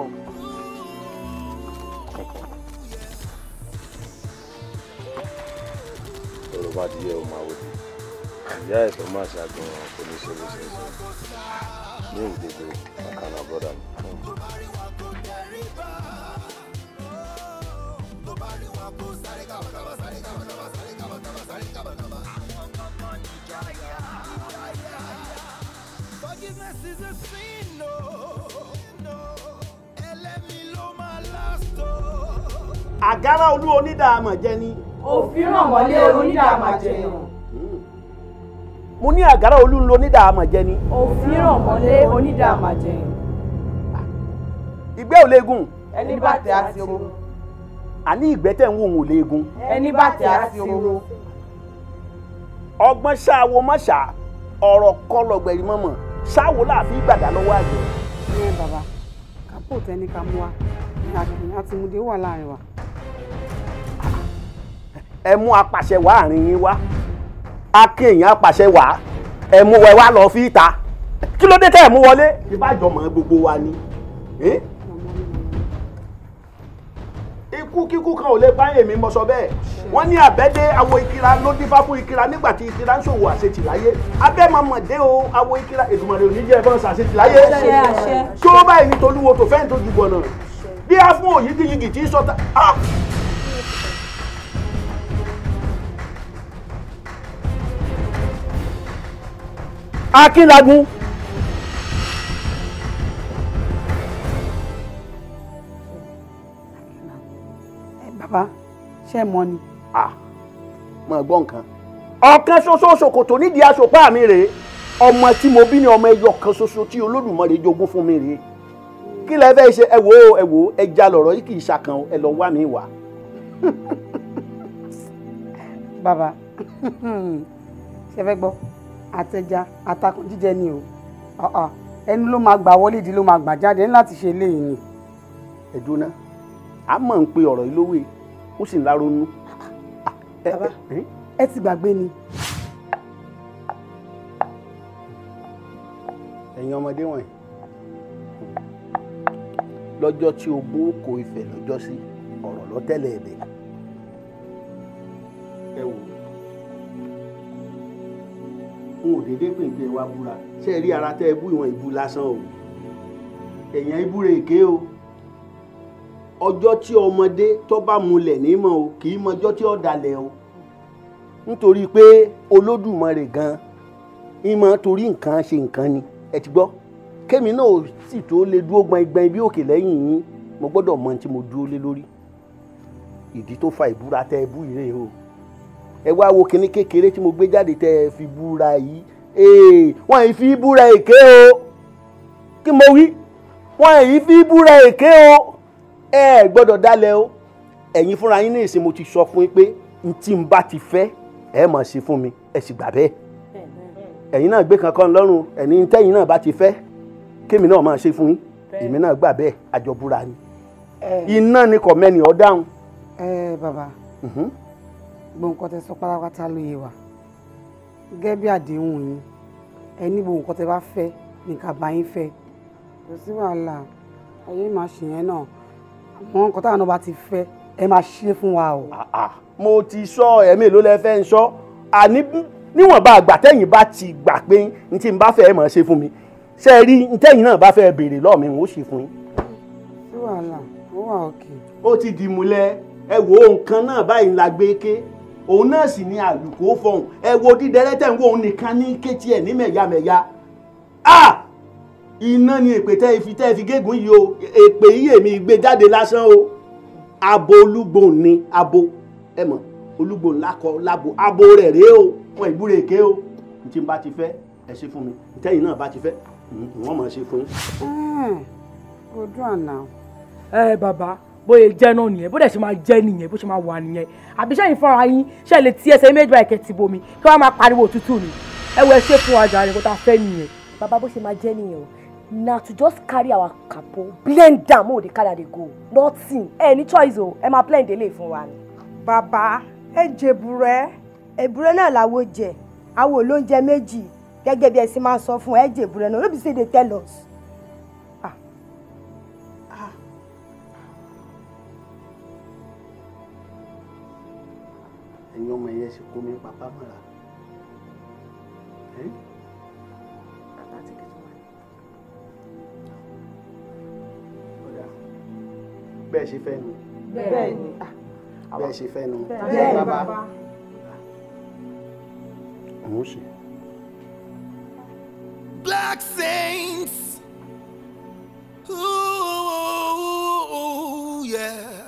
ọ̀rọ̀ bá di yẹ o máa wò ìyá ẹ̀ tó máa ṣàgbọ̀n kò ní ṣe bó ṣe ń ṣe ní ìgbègbè àkànnà bọ́dà mi. Forgiveness is a sin, no. Ẹlẹ́mi ló máa last o. Àgárá olú onídàámọ̀ jẹ ni. Òfin ràn mọ́lé onídàámọ̀ jẹ ni. Mo ní àgárá olú ń lo onídàámọ̀ jẹ ni. Òfin ràn mọ́lé onídàámọ̀ jẹ ni. Ìgbẹ́ ò léegun. Ẹni bá tẹ̀ á sí oro. Àní ìgbẹ́ tẹ̀ ń wò ń ò léegun. Ẹni bá tẹ̀ á sí oro. Ọgbọ́n ṣáwo má ṣá ọ̀rọ̀ kọ́ lọ́gbẹ̀rì mọ́mọ́ ṣáwo láàfin gbàdá lọ́wọ́ àjẹ́. Ẹ bàbá kápò tẹni ká mú wa ní àgbègbè àti múdé wà láàrin wa. Ẹ mú apàṣẹ wá àárín yín wá akéèyàn apàṣẹ wá ẹ mú wẹ wá lọ fi ìta kí ló dé tẹ́ ẹ mú wọlé ìbájọ mọ́ gbogbo wa ni. Ikú kíkú kan ò lè bá èmi mọ sọ bẹ́ẹ̀ wọ́n ní àbẹ́dé awo ìkira ló dífá fún ìkira nígbà tí ìkira ń ṣòwò àṣetì láyé abẹ́ máa mọ̀ dé o awo ìkira Èdùmàrè òní jẹ́ ẹ̀fọ́n ṣàṣetì láyé tí ó báyìí ní tolúwo tó fẹ́ǹ tó jùbọ̀ náà bí a fún òyìngìyìngì tí ń sọta. Akínlagun. Bàbá ṣé ẹ mọ̀ ni. Mo gbọ́ nǹkan ọ̀kan ṣoṣo ṣòkòtò nídìí aṣòpá mi rèé ọmọ tí mo bí ní ọmọ ẹyọ kan ṣoṣo tí Olódùmarè jogún fún mi rèé kí lẹ fẹ́ ṣe ẹ wò ẹja lọ̀rọ̀ yìí kì í ṣàkàn ẹ lọ wá mi wá. Bàbá ṣe fẹ́ gbọ́ àtẹja àtakùn jíjẹ ni o ẹnu ló máa gbà wọlé ìdí ló máa gbà jáde ní láti ṣe eléyìí ni. Ẹ̀dùn náà a mọ̀ ń pe ọ̀rọ̀ yìí lówè ó sì ń láronú. Bàbá ẹ ti gbàgbé ni. Ẹ̀yin ọmọdé wọ̀nyí lọ́jọ́ tí ogun kò Ifẹ̀ lọ́jọ́ sí ọ̀rọ̀ lọ tẹ́lẹ̀ ẹ̀bẹ̀ ẹ wò n ò dédé pèpè wa búra ṣé ẹ rí ara tẹ́ ẹ bú ìwọ̀n ìbú lásán o ẹ̀yàn ìbúra èké o ọjọ́ tí ọmọdé tó bá mulẹ̀ nímọ̀ o kì í mọjọ́ tí ó dalẹ̀ o nítorí pé Olódùmarè gan ìmọ̀ torí nǹkan ṣe nǹkan ni ẹ ti gbọ́ kémi náà ò sì tó lè dúró gbọ̀ngbọ̀n bí òkè lẹ́yìn yín mo gbọ́dọ̀ mọ tí mo dúró lé lórí ìdí tó fa ìbúra tẹ ẹ bú ìrè o ẹ wá wo kinní kékeré tí mo gbé jáde tẹ ẹ fi búra yìí wọ́n yìí fi búra èké o kí mo wí wọ́n yìí fi búra èké o ẹ gbọ́dọ̀ dálẹ̀ o ẹ̀yin fúnra yín ní ìsìn mo ti sọ fún yín pé n tí n bá ti fẹ́ ẹ máa ṣe fún mi ẹ sì gbà bẹ́ẹ̀ ẹ̀yin náà gbé kankan lọ́rùn ẹni tẹ́yin náà bá ti fẹ́ kémi náà máa ṣe fún yín èmi náà gbà bẹ́ẹ̀ àjọbúra ni iná ni kò mẹ́ni ọ̀ dáhùn. Bàbá gbogbo nǹkan tẹ́ sọ pátápátá ló yé wa gẹ́gẹ́ bí àdéhùn yín ẹni gbogbo nǹkan tẹ́ bá fẹ́ ní ká bá yín fẹ́ kò sí wàhálà ayé máa ṣe yẹn náà àwọn nǹkan táwọn náà bá ti fẹ́ ẹ máa ṣe fún wa o. mo ti sọ ẹ̀mí ló lẹ fẹ́ ń sọ àní níwọ̀nba àgbà tẹ́yìn bá ti gbà pé n tí n bá fẹ́ ẹ máa ṣe fún mi ṣe é rí n tẹ́yìn náà bá fẹ́ béèrè lọ́ọ̀ mi n ó ṣe fún yín. sí wàhálà ó wà òkè. ó ti di múlẹ̀ ẹ wo nǹkan náà báyìí la gbé ké òun náà sì ni àlùkò fọhùn ẹ wo dídẹrẹ́ tẹ̀ ń wo òun nìkan ní kétí ẹ̀ ní mẹ̀yàmẹ̀yà iná ni èpè tẹ́ fi gégùn yìí o èpè yìí èmi gbé jáde lásán o abo olúgbòhùn ni abo ẹ mọ̀ olúgbòhùn lákọ lábo abo rẹ̀ rèé o wọn ìbúra èké o n tí n bá ti fẹ́ ẹ ṣe fún mi ìtẹ́yìn náà bá ti fẹ́ wọ́n máa ṣe fún yín. ojú àná. Bàbá bóyá jẹ́ náà nìyẹn bó dẹ̀ ṣe máa jẹ́ nìyẹn bó ṣe máa wà nìyẹn àbí sẹ́yìn fúnra yín ṣe lè ti ẹsẹ̀ méjì báyìí kẹ́tì bomi kí wọ́n máa pariwo òtútù ni ẹ wọ ẹ ṣe fún wa jàre kó tá a fẹ́ nìyẹn. Bàbá bó ṣe máa jẹ́ nìyẹn o na to just carry our capo blend am mo dey carry dey go nothing ẹ ní choice o ẹ máa blend eléyìí fún wa ni. Bàbá ẹ jèbùrẹ́ èbúrẹ́ náà làwo jẹ àwo ló ń jẹ méjì gẹ́gẹ́ bí ẹ sì máa ń sọ fún ẹ jẹ èbúrẹ́ náà no be say dey tell us. ẹ̀yin ọmọ ẹ̀yẹ ṣe kó mi pápá mọ́ra. bẹ́ẹ̀ ṣe fẹ́ nu. bẹ́ẹ̀ ni. bẹ́ẹ̀ ṣe fẹ́ nu. bẹ́ẹ̀ ni bàbá. òun ṣe. Black Saints. Ooh, yeah.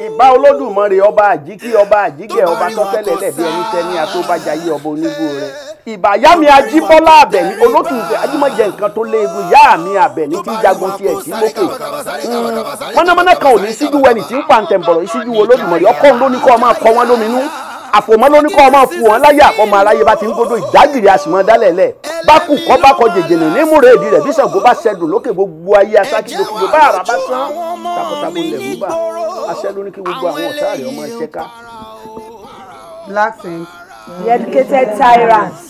ìbá olódùmarè ọba àjíkí ọba àjígẹ̀ ọba tọ́tẹ́lẹ̀ lẹ́bi ẹni tẹ́ni àtọ́bàjáyé ọba onígbò rẹ̀ ìbá yá mi ajíbọ́lá àbẹ̀ní olótùfẹ́ ajímọ̀jẹ nǹkan tó léegun yá mi àbẹ̀ní tí jagun tiẹ̀ sí lókè mọ́nàmọ́ná kan ò ní síjú wẹni tí ń pàǹtẹ̀ǹbọ̀rọ̀ síjú olódùmarè ọkọ̀ ló ní kọ́ máa kọ́ wọn lóminú àfòmọ́ ló ní kọ́ máa fún wọn láyà ọmọ aráyé bá ti ń gbódò ìdágìrì àsìmọ́ dálẹ̀lẹ̀ bá kù kọ́ bá kọ jèjèlè nímúre èdè rẹ̀ bí Ṣàngó bá ṣẹdùn lókè gbogbo ayé asákìlókìló bá àrà bá sán takọtabo ilẹ̀ rúbà aṣẹ́ ló ní kí gbogbo àwọn ọ̀tá rẹ̀ ọmọ ẹ̀ṣẹ́ ká. Black Saints. The educated tyrants.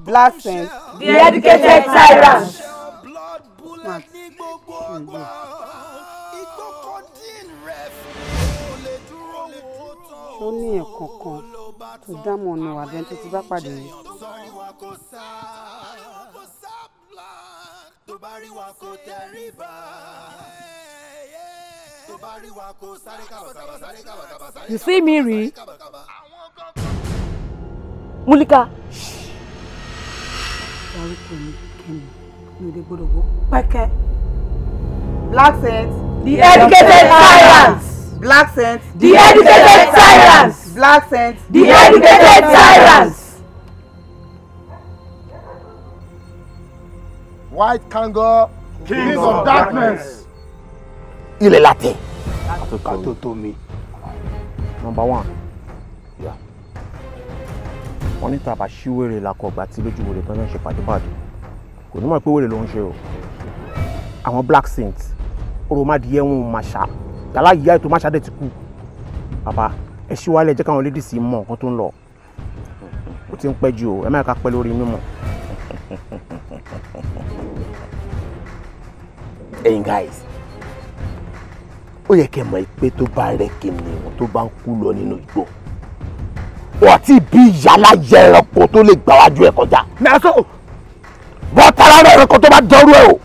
Black Saints. The educated tyrants. ó ní ẹ̀kọ́ kan tó dámọ̀ ọ̀nà àbẹ́ tó ti bá pàdé yìí. You see me rí? Múlíkà. Dárúkọ mi kẹ́mi mi ò lè gbọ́dọ̀ gbọ́ pẹ́kẹ́. Black Saints. The educated tyrants. Black Saints. The educated tyrants. Black Saints. The educated tyrants. White Kango, kings of darkness. Ilẹ̀ látẹ̀. Àtòtò mi. Number 1. Wọ́n ní tàbá ṣí wèrè lakọ̀gbà tí lójú wèrè tán náà ṣe pàdépàdé. Kò ní mọ̀ pé wèrè ló ń ṣe o. Àwọn Black Saints, oròmádìyẹ wọn máa ṣá. Yàrá ìyá ètò máa ṣàdé ti kú. Bàbá, ẹ ṣí wálé jẹ́ káwọn ladies mọ̀ nǹkan tó ń lọ. Ó ti ń pẹ́ jù o, ẹ má ká pẹ́ lórí mímọ̀. Ẹ̀yin guys, ó yẹ kẹ́ mọ̀ pé tó bá rẹ̀ kìnìún tó bá ń kú lọ nínú igbó. Wọ́n ti bí ìyálà yẹ ẹranko tó lè gbà wájú ẹ̀ kọjá. Nàṣọ, bọ́ tara rẹ̀ ẹranko tó bá dọ́rú ẹ̀ o.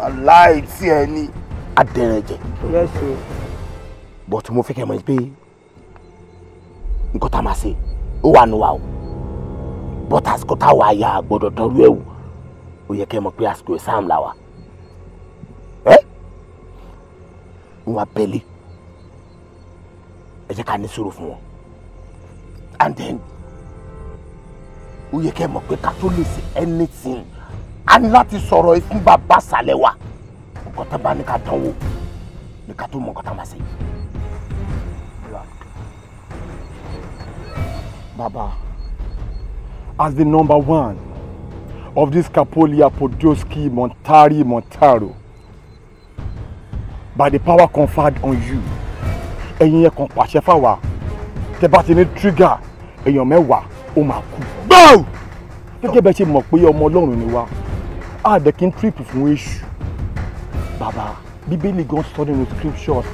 Aláìtí ẹ ní adẹ̀rẹ̀jẹ̀. But mo fẹ́ kẹ́ mọ̀ pé nǹkan tá a máa ṣe ó wà nù wa o. But àsìkò táwa ya gbọ́dọ̀ dọ́rú ẹ̀ o. Ó yẹ kẹ́ mọ̀ pé àsìkò exam la wa. Wọ́n wá bẹ́lẹ̀. Ẹ jẹ́ ká ní sùúrù fún wọn. And then ó yẹ kẹ́ mọ̀ pé ká tó lè ṣe anything a ní láti sọ̀rọ̀ fún bàbá sàlẹ̀ wa nǹkan tá a bá ní ká dánwò ní ká tó mọ̀ nǹkan tá a máa ṣe. Baba, as the number 1 of this Kapolia Podolski Montaro, by the power conferred on you, ẹ̀yin yẹn kan pàṣẹ fáwa tẹ́ bá ti ní trigger èèyàn mẹ́wàá ó máa kú. Go! Gẹ́gẹ́ bẹ́ẹ̀ ṣe mọ̀ pé ọmọ Ọlọ́run ni wá a dẹ̀ kí n trip fún èṣù. Bàbá, Bíbélì gan sọ nínú scriptures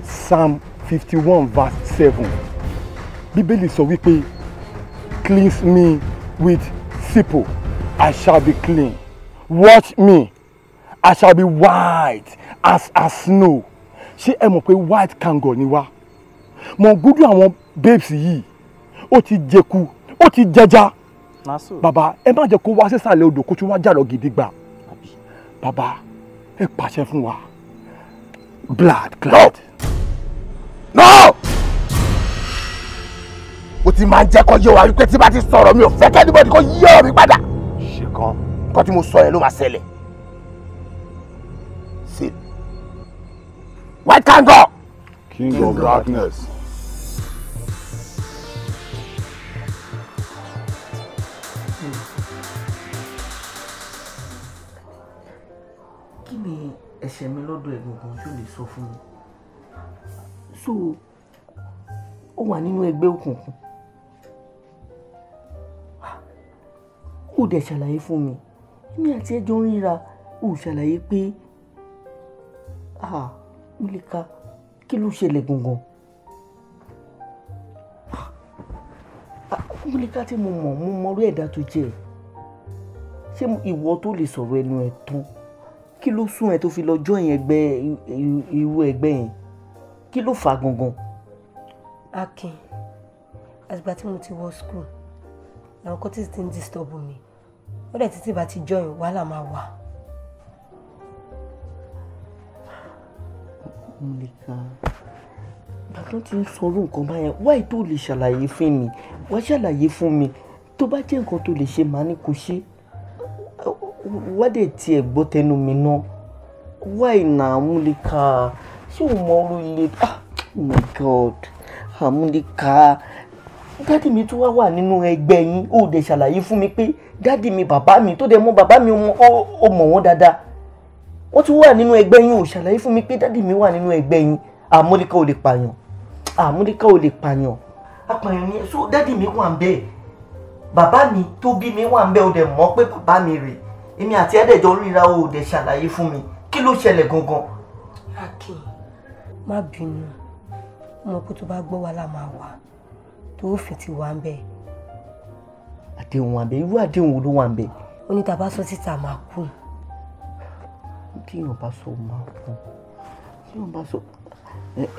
Psalm 51 verse 7. Bíbélì sọ wípé cleanse me with hyssop, I shall be clean. Wash me, I shall be white as snow. Ṣé ẹ mọ̀ pé white kango ni wá? Mọ̀ gúdú àwọn babes yìí, ó ti jẹku, ó ti jẹja. Bàbá, ẹ má jẹ́ kó wá sísàlẹ̀ odò kó tún wá jà lọ gidi gbà. Bàbá, ẹ pàṣẹ fún wa. Blood clot. No! Ó ti máa ń jẹ́ kó yé wa wípé tí bá ti sọ̀rọ̀ mi ò fẹ́ kẹ́ anybody kó yé ọ̀rọ̀ mi padà. Ṣé kan? Nǹkan tí mo sọ yẹn ló máa ṣẹlẹ̀. Sí. White Kango. King of darkness. Kí ni ẹ̀ṣẹ̀ mi lọ́dọ̀ ẹ̀ gangan tó lè sọ fún mi? so ó wà nínú ẹgbẹ́ òkùnkùn ó dẹ̀ ṣàlàyé fún mi èmi àti ẹjọ́ ń ríra ó ṣàlàyé pé Múlíká kí ló ṣẹlẹ̀ gangan Múlíká tí mo mọ̀ orí ẹ̀dá tó jẹ́ ṣé ìwọ tó lè sọ̀rọ̀ ẹnu ẹ̀ tán kí ló sún ẹ tó fi lọ join irú ẹgbẹ́ yẹn kí ló fà gangan. Akin àtìgbà tí mo ti wọ school làwọn cultists ti ń disturb mi ó dẹ̀ títí bá ti join wàhálà máa wà. Múlíká bàtán ti ń sọ̀rọ̀ nǹkan báyẹn wáyé tó lè ṣàlàyé fún mi wá ṣàlàyé fún mi tó bá jẹ́ nǹkan tó lè ṣe màá ní kó ṣe wá dé tiẹ̀ gbọ́ tẹnu mi náà wáyé náà Múlíká ṣé o mọ orí ilé oh my god Múlíká dádì mi tó wà nínú ẹgbẹ́ yín ó dẹ̀ ṣàlàyé fún mi pé dádì mi bàbá mi tó dẹ̀ mọ̀ bàbá mi ó mọ̀ wọ́n dáadáa wọ́n tún wà nínú ẹgbẹ́ yín ó ṣàlàyé fún mi pé dádì mi wà nínú ẹgbẹ́ yín Múlíká ò lè pààyàn Múlíká ò lè pààyàn apààyàn ni so dádì mi wà ń bẹ̀ bàbá mi tó bí mi wà ń bẹ̀ ó dẹ̀ mọ̀ pé bàbá mi rè èmi àti ẹ̀dẹ̀jọ́ ríra ó dẹ̀ ṣàlàyé fún mi kí ló ṣẹlẹ̀ gangan. Akin má bínú mo kó tó bá gbọ́ wàhálà máa wà tó fi ti wà ń bẹ̀. àdéhùn wà ń bẹ̀ irú àdéhùn wo ló wà ń bẹ̀. ó ní tá a bá sọ síta máa kú. kíyàn bá sọ máa kú kíyàn bá sọ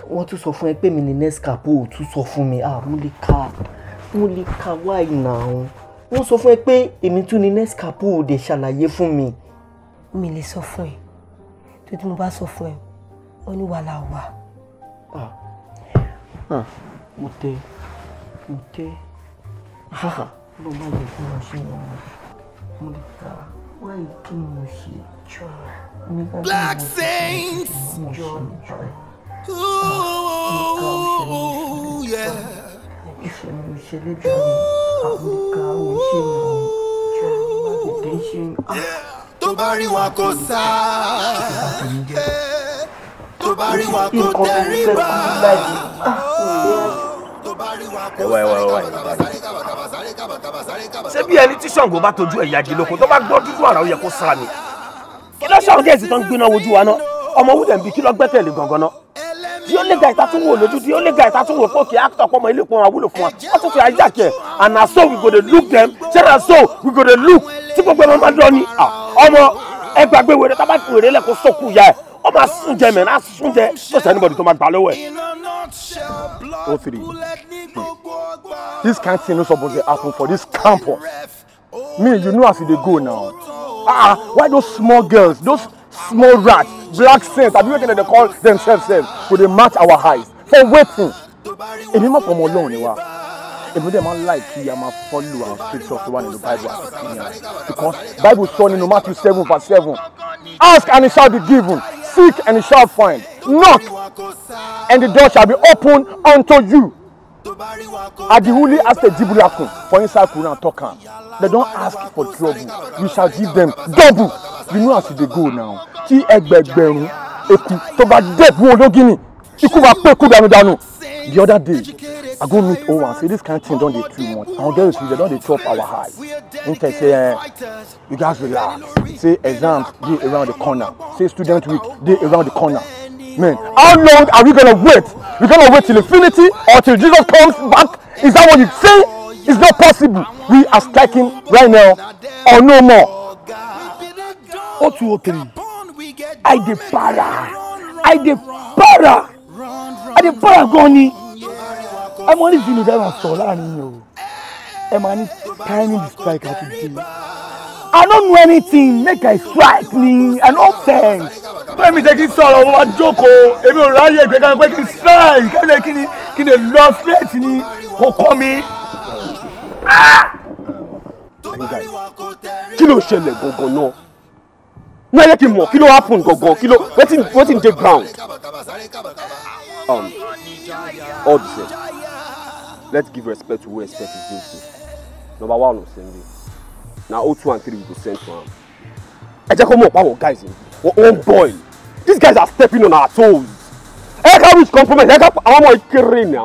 wọ́n tún sọ fún ẹ pé mi ní Nescapo ò tún sọ fún mi Múlíká wá ìnà ọ̀hún wọ́n sọ fún ẹ pé èmi tún ní Nescapo ò dé ṣàlàyé fún mi. mi lè sọ fún ẹ tó tí mo bá sọ fún ẹ ó ní wàhálà wà. mo tẹ ló má jẹ kí wọ́n ṣe wọn Múlíká wáyé kí wọ́n ṣe jọ. Black Saints. Ooh, yeah. Tó bá rí wa kó sá, tó bá rí wa kó tẹríba. Ṣé bí ẹni tí Ṣàngó bá tojú ẹ̀ yagi lóko tó bá gbọ́ dúdú àrà ó yẹ kó sá ni? Kí ló ṣàwọn gẹ̀ẹ́sì tó ń gbiná wojú wa náà? Ọmọ wúlẹ̀ ń bí kí ló gbẹ́kẹ̀lé gangan náà? Tí ó lé ga ìta tún wò lójú, tí ó lé ga ìta tún wò fókè actor pọ́mọ ilé pọ́n àwúlò fún wa. Wọ́n tún fi ajá kẹ̀ and na so we go dey look them, ṣé na so we go dey look tí gbogbo ẹ̀ máa dán ni. Ọmọ ẹ gbàgbé wèrè tá bá ti wèrè lẹ̀ kó sókù ya ẹ̀. Ó máa sún jẹ mẹ́rin, á sún jẹ tó sẹ́ anybody tó máa gbà lọ́wọ́ ẹ̀. O3. This kind thing no suppose dey happen for this campus. Me, you know as e dey go now. Why those small girls, those small rats, black saints, abi wetin dem dey call themselves go dey match our eyes for wetin? Èmi mọ̀ pé ọmọ Ọlọ́run ni wa. Èmi dẹ̀ máa ń like kí a máa follow our scriptures tó wà nínú Bible as Christians because Bible sọ nínú Matthew 7:7 ask and it shall be given, seek and it shall find, knock and the door shall be opened unto you. Adihuli asked the Jibulakun for inside Quran talk am. They don't ask for trouble. You shall give them double. You know as they go now. Tí ẹgbẹ̀gbẹ̀rún eku tó bá dẹ̀bù ológìní, ikú bá pé kú dànù. The other day, I go meet Owen say this kind of thing don dey too much. Our girls they don dey chop our eyes. Instead say you guys relax. Say exams dey around the corner. Say student week dey around the corner. Man, how long are we gonna wait? We're gonna wait till infinity or till Jesus comes back? Is that what you say? It's not possible. We are striking right now or no more. O203. I dey para goni. I'm only feeling that I'm so learning. I'm only timing the strike at today. I don't know anything. Make I strike me. I no sense. Let me take it sọ̀rọ̀ wọn jókòó. Èmi ò ráyè ìgbẹ́ kan pé kí n strike. Kí ni lọ straight ni kò kọ́ mi. Kí ló ṣẹlẹ̀ gangan náà? No, I let him walk. Kilo happen, go. Kilo, waiting take ground. All the same. Let's give respect to who respect is due to. Number one, sending. Now, 2 and 3 we go send to him. I just come up our guys in one boy. These guys are stepping on our toes. ẹ ká reach compromise ẹ ká àwọn ọmọ ìkéré náà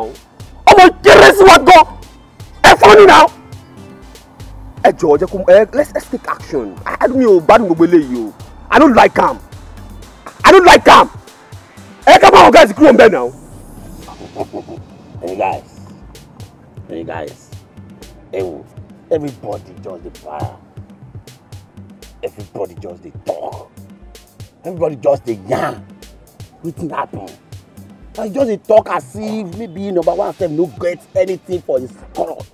ọmọ ìkéré sí wa gan ẹ fọ́ ni náà ẹ jọ̀ọ́ jẹ́ kó let's take action mi ò gbádùn gbogbo eléyìí o I don't like am ẹ ká bá àwọn guys kúrò ń bẹ̀ náà. Hey guys, everybody just dey para. Everybody just dey talk. Everybody just dey yarn. Wetin happen? I just dey talk as if maybe number one sef no get anything for his court.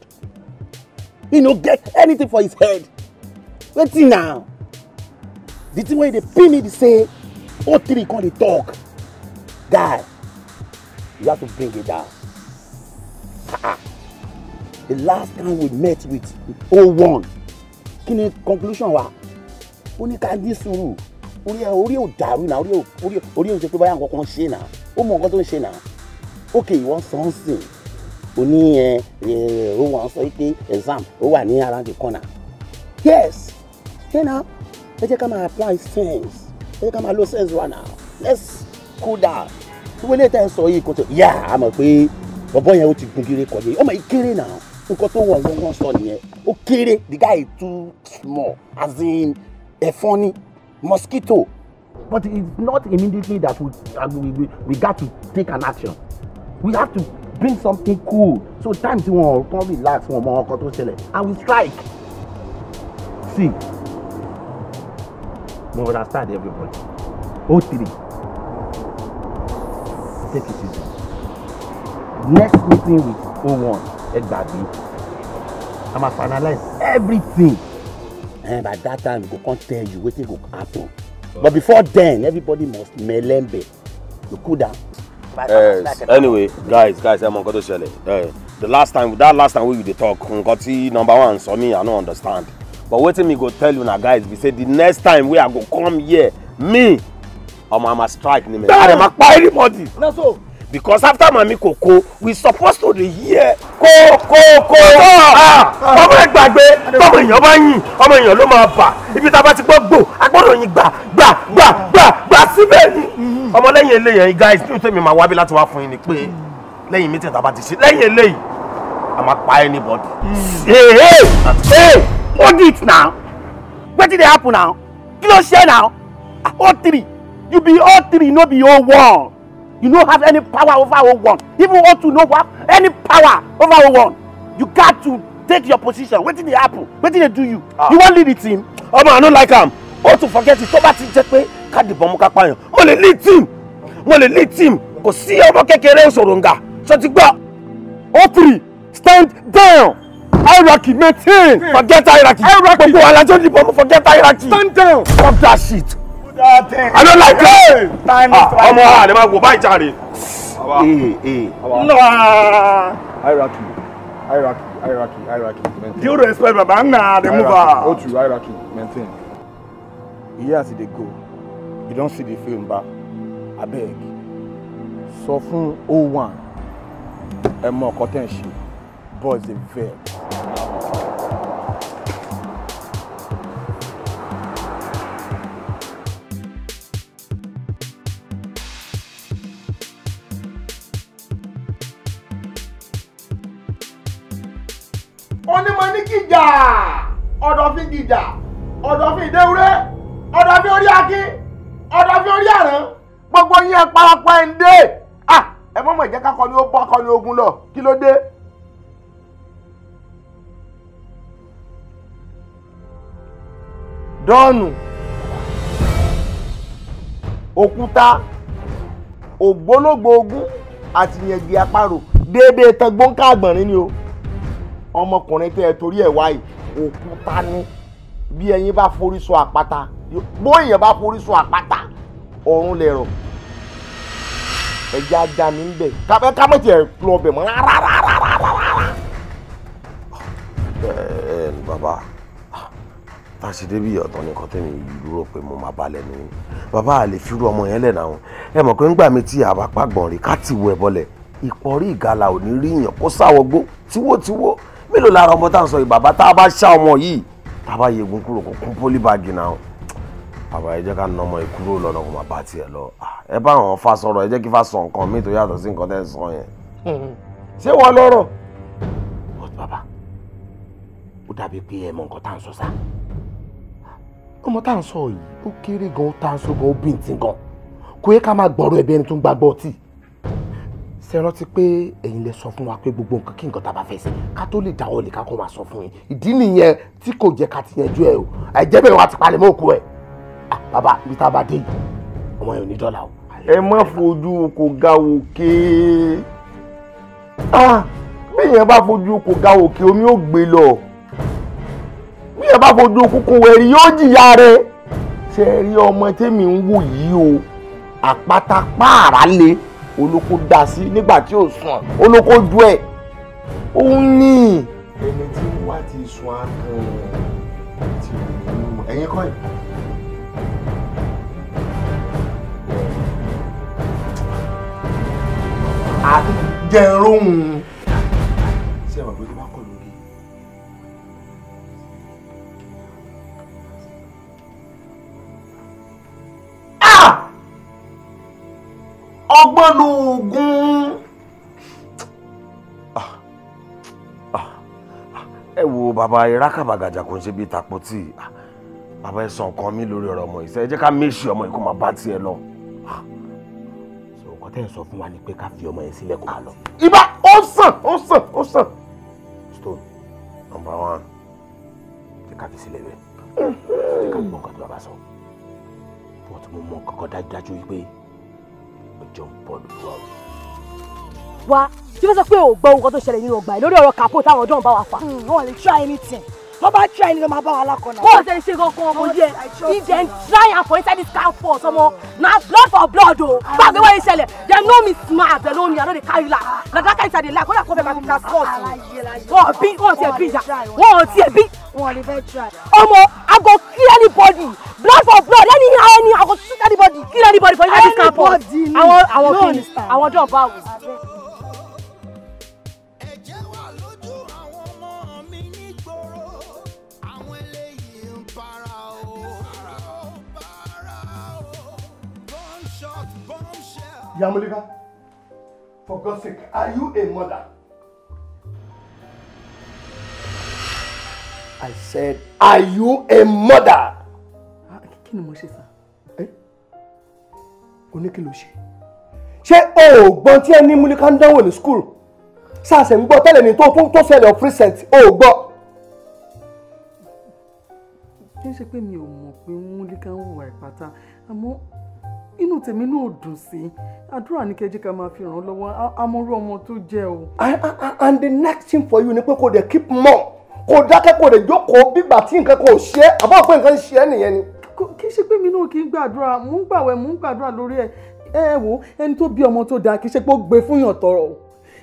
He no get anything for his head. Wetin now? The thing wey dey pin me be say O3 come dey talk. Guy, you have to bring it down. The last time we met with O1, kí ni conclusion wa? Ó ní ká ní sùúrù. Orí ò dàrú náà, orí ò ṣe pé báyà nǹkan kan ṣe náà. Ó mọ nǹkan tó ń ṣe náà. Okay, ìwọ something. Ó ní O1 sọ pé exam ó wà ní around the corner. Yes. You know, ẹ jẹ́ ká máa apply sense. Ẹ jẹ́ ká máa lo sense wa now. Let's cool down. Tí wọ́n lè tẹ́ sọ yìí kò tó. Yeah, a mọ̀ pé bọ̀bọ̀ yẹn ó ti gun kiri kọjá. Ọmọ yìí kéré náà. Nǹkan tó wọ́n sọ nìyẹn. Ó kéré. The guy is too small. As in a funny mosquito. But it's not immediately that we got to take an action. We have to bring something cool. So time tí wọ́n kàn relax wọn mọ ọkọ tó ṣẹlẹ̀. And we strike. See, we understand everybody. O3. Take it easy. Next meeting with O1, Egbabi, I must finalize everything. And by that time, we go tell you what will happen. But before then, everybody must melembe. You cool down. Anyway, guys, I'm on to share it. That last time we dey talk, number one, so me I don't understand. But wetin me go tell you now, guys, we say the next time we are go come here, me, I'ma strike ni me. I'ma kpai anybody. Na so. Because after Mami Koko, we supposed to hear Koko. Ọmọ ẹ gbàgbé, ọmọ èèyàn bá yìn, ọmọ èèyàn ló máa bà. Ibi tá bá ti gbọ́ gbò, agbọ́dọ̀ yìn gbà síbẹ̀ ni. Ọmọ lẹ́yìn eléyìí, guys, tí ó tẹ́ mi máa wá bí láti wá fún yín ni pé lẹ́yìn meeting tá bá ti ṣe, lẹ́yìn eléyìí, a máa pa anybody. Hey, hold it now. Wetin dey happen now? Kí ló ṣe now? O3, you be O3, no be O1. You don't have any power over O1. Even O2 no have any power over O1. You got to take your position. Wetin dey happen? Wetin dey do you? You wan lead the team? Omo, I no like am. O2 forget it. Tó bá ti jẹ́ pé ká dìbọn mú ká pààyàn. Mo lè lead team. Kò sí ọmọ kékeré Òṣòròǹgà. Ṣé ti gbọ́? O3, stand down. Hierarchy maintain. Forget hierarchy. Gbogbo wa la jọ dìbọn mú forget hierarchy. Stand down. Stop that shit. I don't like it. Ọmọ àlè máa wò báyìí jàre. Hierarchy. Due respect, Baba. Nah, the mover. O2, hierarchy, maintain. Here as they go, you don't see the film back. I beg. So from O1, and more potential, boys the vex. Onímọ̀ ní gíjà ọ̀dọ̀fin gíjà ọ̀dọ̀fin ìdéwúrẹ́ ọ̀dọ̀fin orí akín ọ̀dọ̀fin orí àrán gbogbo yín ẹ parapọ̀ ẹ̀ ń dé ẹ mọ̀mọ̀ ìjẹ́ ká kọni ó bọ́ kọni ogun lọ kí ló dé. dọ́ọ̀nù òkúta ògbólógbò ogun àti yẹ̀gì àparò déédéé tán gbóǹkà àgbọ̀nrín ni o. Ọmọkùnrin tẹ́ ẹ torí ẹ̀ wáyé òkúta ní bí ẹyin bá forí sọ àpáta bóyá bá forí sọ àpáta ọ̀run lẹ̀rọ̀ ẹja ajá mi ń bẹ̀ kámẹ́tì ẹ̀ lọ bẹ̀ mọ́ rárá. Bàbá tá a ṣe débi ọ̀tọ̀ nìkan tẹ́mi rò pé mo máa balẹ̀ ní bàbá àlè fírú ọmọ yẹn lẹ̀ náà ẹ mọ̀ pé ńgbà mi tí àbápá gbọ̀n rí ká ti wọ ẹ̀ bọ́lẹ̀ ìpọ̀rí ìgalà ò ní rí yàn kó sáwọ́gbó tíwó mélòó lára ọmọ tá à ń sọ yìí bàbá tá a bá ṣá ọmọ yìí tá a bá yegun kúrò kó kún pólíbàgì náà bàbá ẹ jẹ́ ká nà ọmọ ìkúrò lọ́nà kó máa bá tiẹ̀ lọ ẹ bá àwọn fa sọ̀rọ̀ ẹ jẹ́ kí fa sọ nǹkan míì tó yàtọ̀ sí nǹkan tẹ́ ẹ sọ yẹn. ṣé wọ́n lọ́rọ̀. bàbá ó dàbí pé ẹ mọ nǹkan tá à ń sọ sá ọmọ tá à ń sọ yìí ó kéré gan ó tá à ń sọ gan ó bìntín gan kò yẹ ká máa gbọ́rọ̀ ẹbí ẹni tó ń gbàgbọ́ ọtí ṣe rántí pé ẹ̀yin lè sọ fún wa pé gbogbo nǹkan kí nǹkan tá a bá fẹ́ sí ká tó lè dáwọ́ lè ká kó máa sọ fún yín ìdí nìyẹn tí kò jẹ́ ká ti yanjú ẹ o àìjẹ́ bẹ́ẹ̀ wá ti palẹ̀ mọ́ òkú ẹ̀ bàbá ibi tá a bá dé yìí ọmọ yẹn ò ní dọ́là o. ẹ má fojú kò ga òkè bí yẹn bá fojú kò ga òkè omi ò gbé lọ bí yẹn bá fojú kúkún wẹ̀rí yóò jìyà rẹ̀ ṣe rí ọmọ tèmi ń wò yìí o àpáta pààrà lé olóko dá sí nígbà tí ò sùn olóko ju ẹ òun ní ẹni tí wá ti sùn akàn tí ẹ̀yin kọ́ ẹ̀. àjẹrùn ṣé wàá gbé wá kọ lórí. ọgbọ́n lóògùn. ẹ wo bàbá ìrákàbàgàjà kò ń ṣe bíi tàpótì bàbá ẹ sọ nǹkan mi lórí ọ̀rọ̀ ọmọ ìṣe ẹ jẹ́ ká méṣì ọmọ yìí kó máa bá tiẹ̀ lọ. sọ nǹkan tẹ́ ẹ̀ sọ fún wa ni pé ká fi ọmọ yẹn sílẹ̀ kó máa lọ. ibà ó sàn. Stone number one jẹ́ ká fi sílẹ̀ bẹ́ẹ̀ jẹ́ ká gbọ́ nǹkan tó bá sọ but mo mọ kankan dájú wípé ọjọ́ ń bọ̀ lórí wa. wá tí wọ́n sọ pé ò gbọ́ nǹkan tó ṣẹlẹ̀ nínú ọgbà yìí lórí ọ̀rọ̀ kàpó táwọn ọ̀dọ́ ń bá wa fà. wọ́n lè try anything wọ́n bá try ni ló máa bá wa lákọ̀ọ́nà. wọ́n ṣe ṣe kankan ọmọ yẹ if dem try am for inside this campus ọmọ na blood for blood o gbàgbé wọ́n yìí ṣẹlẹ̀ dem know me smart dem know me I no dey carry la na that kind side dey like kódà kó fẹ́ máa fi na sport wọ́n tiẹ̀ bí ìjà wọ́n tiẹ̀ bí. wọ́n lè fẹ́ try. ọmọ I go kill anybody blood for blood anyhow I go shoot anybody kill anybody for inside this campus àwọn kìnnì àwọn dọ̀ bá wù. Yamulika, for God's sake, are you a mother? I said, are you a mother? Kí ni mo ṣe sá? Oní kí ló ṣe? Ṣé o gbọ́n tí ẹni Múlíká ń dánwò ní school? Sáàsẹ̀ ń gbọ́ tẹ́lẹ̀ ní tó ṣẹlẹ̀ present, o gbọ́. Kí n ṣe pé mi ò mọ̀ pé Múlíká ń hùwà ìpátá, àmọ́ inú tèmi náà dùn sí àdúrà ní kẹjí ká máa fi ràn lọ́wọ́ amọ̀rú ọmọ tó jẹ́ o. And the next thing for you ni pé kò dé keep mum kò dákẹ́ kò dé jókòó bígbà tí nǹkan kan ò ṣe é àbọ̀ pé nǹkan ń ṣe é nìyẹn ni. kì í ṣe pé mi náà kì í gbàdúrà mò ń gbàwẹ̀ mò ń gbàdúrà lórí ẹ wò ẹni tó bí ọmọ tó dáa kì í ṣe pé ó gbé fún yàn tọrọ o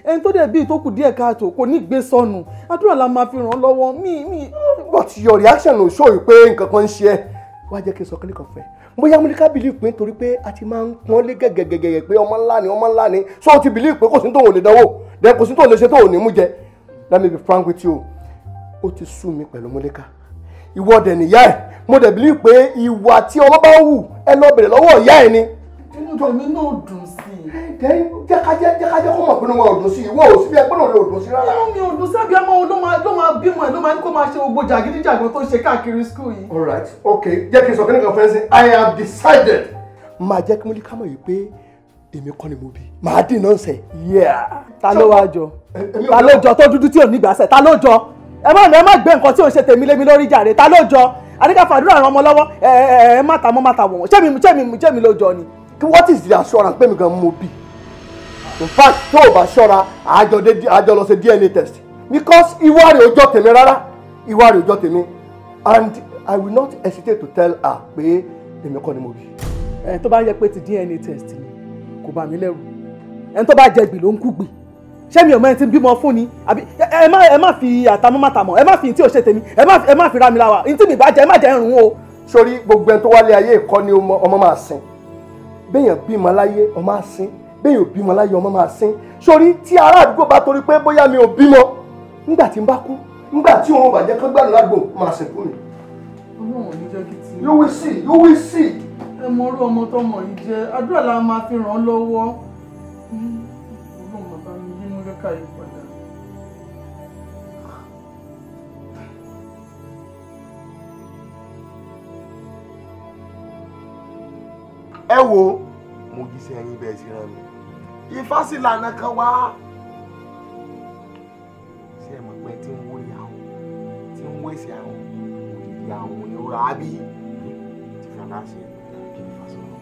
ẹni tó dẹ̀ bí ìtókù díẹ̀ káàtó kò ní gbé sọnù àdúrà la máa fi ràn lọ́wọ́ mi. But your reaction ò show pé nǹkan kan ń ṣe é wá jẹ́ kí n sọ kíní kan fẹ́ bóyá Múlíká believe pé nítorí pé a ti máa ń pọ́n lé gẹ́gẹ́gẹ́gẹ́ pé ọmọ ńlá ni so o ti believe pé kò sí tóun ò lè dánwò then kò sí tóun lè ṣe tóun ò ní mú jẹ. Let me be frank with you ó ti sú mi pẹ̀lú Múlíká ìwọ dẹ̀ nìyá ẹ̀ mo dẹ̀ believe pé ìwà tí ọmọ bá ń wù ẹ lọ bèrè lọ́wọ́ ìyá ẹ̀ ni. inú tèmi náà dùn sí i. jẹ́ ká jẹ́ kó mọ̀ pé wọn ò dùn sí i ìwọ ò sí bí ẹgbẹ́ náà lè ò dùn sí rárá. inú mi ò dùn sí àbí ọmọ ló máa bímọ ẹ̀ ló máa ní kó máa ṣe gbogbo jàgídíjàgan tó ń ṣe káàkiri school yìí. All right, okay, jẹ́ kí n sọ kí ní kan fẹ́ sí I have decided máa jẹ́ kí Múlíká mọ̀ yìí pé èmi kọ́ ni mo bí màá dín náà sẹ̀. ta ló wá jọ ta ló jọ tó dúdú tí ò ní gbàsẹ̀ ta ló jọ ẹ má gbé nǹkan tí ò ń ṣe tèmi lémi lórí jàre ta ló jọ àdíkà fàdúrà ràn ọmọ lọ́wọ́ ẹ má ta wọ̀n ṣé mi ló jọ ni. What is the assurance pé mi gan mo bí in fact tó o bá ṣọ́ra àjọ lọ ṣe DNA test because ìwà rẹ̀ ò jọ tèmi rárá ìwà rẹ̀ ò jọ tèmi and I will not hesitate to tell her pé èmi kọ́ ni mo bí. tó bá yẹ pé ti DNA test ni kò bà mí lẹ́rù ẹni tó bá jẹ gbì ló ń kú gbì ṣé mi ò mọ ẹni tí ń bímọ fún ni àbí ẹ má fi àtàmọ́mátàmọ́ ẹ má fi tí ò ṣe tèmi ẹ má fi ra mi láwa ní tí mi bá jẹ ẹ má jẹ ẹrùn o. sórí gbogbo ẹni tó wálé ayé ìkọ́ ni ọmọ máa sìn béèyàn bímọ láyé ọmọ máa sìn béèyàn ò bímọ láyé ọmọ máa sìn sórí tí ará àdúgbò bá torí pé bóyá mi ò bímọ nígbà tí n bá kú nígbà tí òun bàjẹ́ kán gbàdúrà ládùúgbò máa sìn fún mi. Ọlọ́run ní jẹ́ kí ti. You will see, you will see. Ẹ mọ orú ọmọ tọmọ yìí jẹ́, àdúrà la máa fi ràn án lọ́wọ́. Ọlọ́run bàbá mi yínú lẹ́ka yìí padà. Ẹ wo, mo jíṣẹ́ yín bẹ́ẹ̀ sí rán mi. Ìfásílànà kan wá. Ṣé ẹ mọ̀ pé tí ń wó ìyàwó, tí ń wó èsì àwọn, òdìdí àwọn ìrora àbí ti fàdá sí kí ni fásílànà.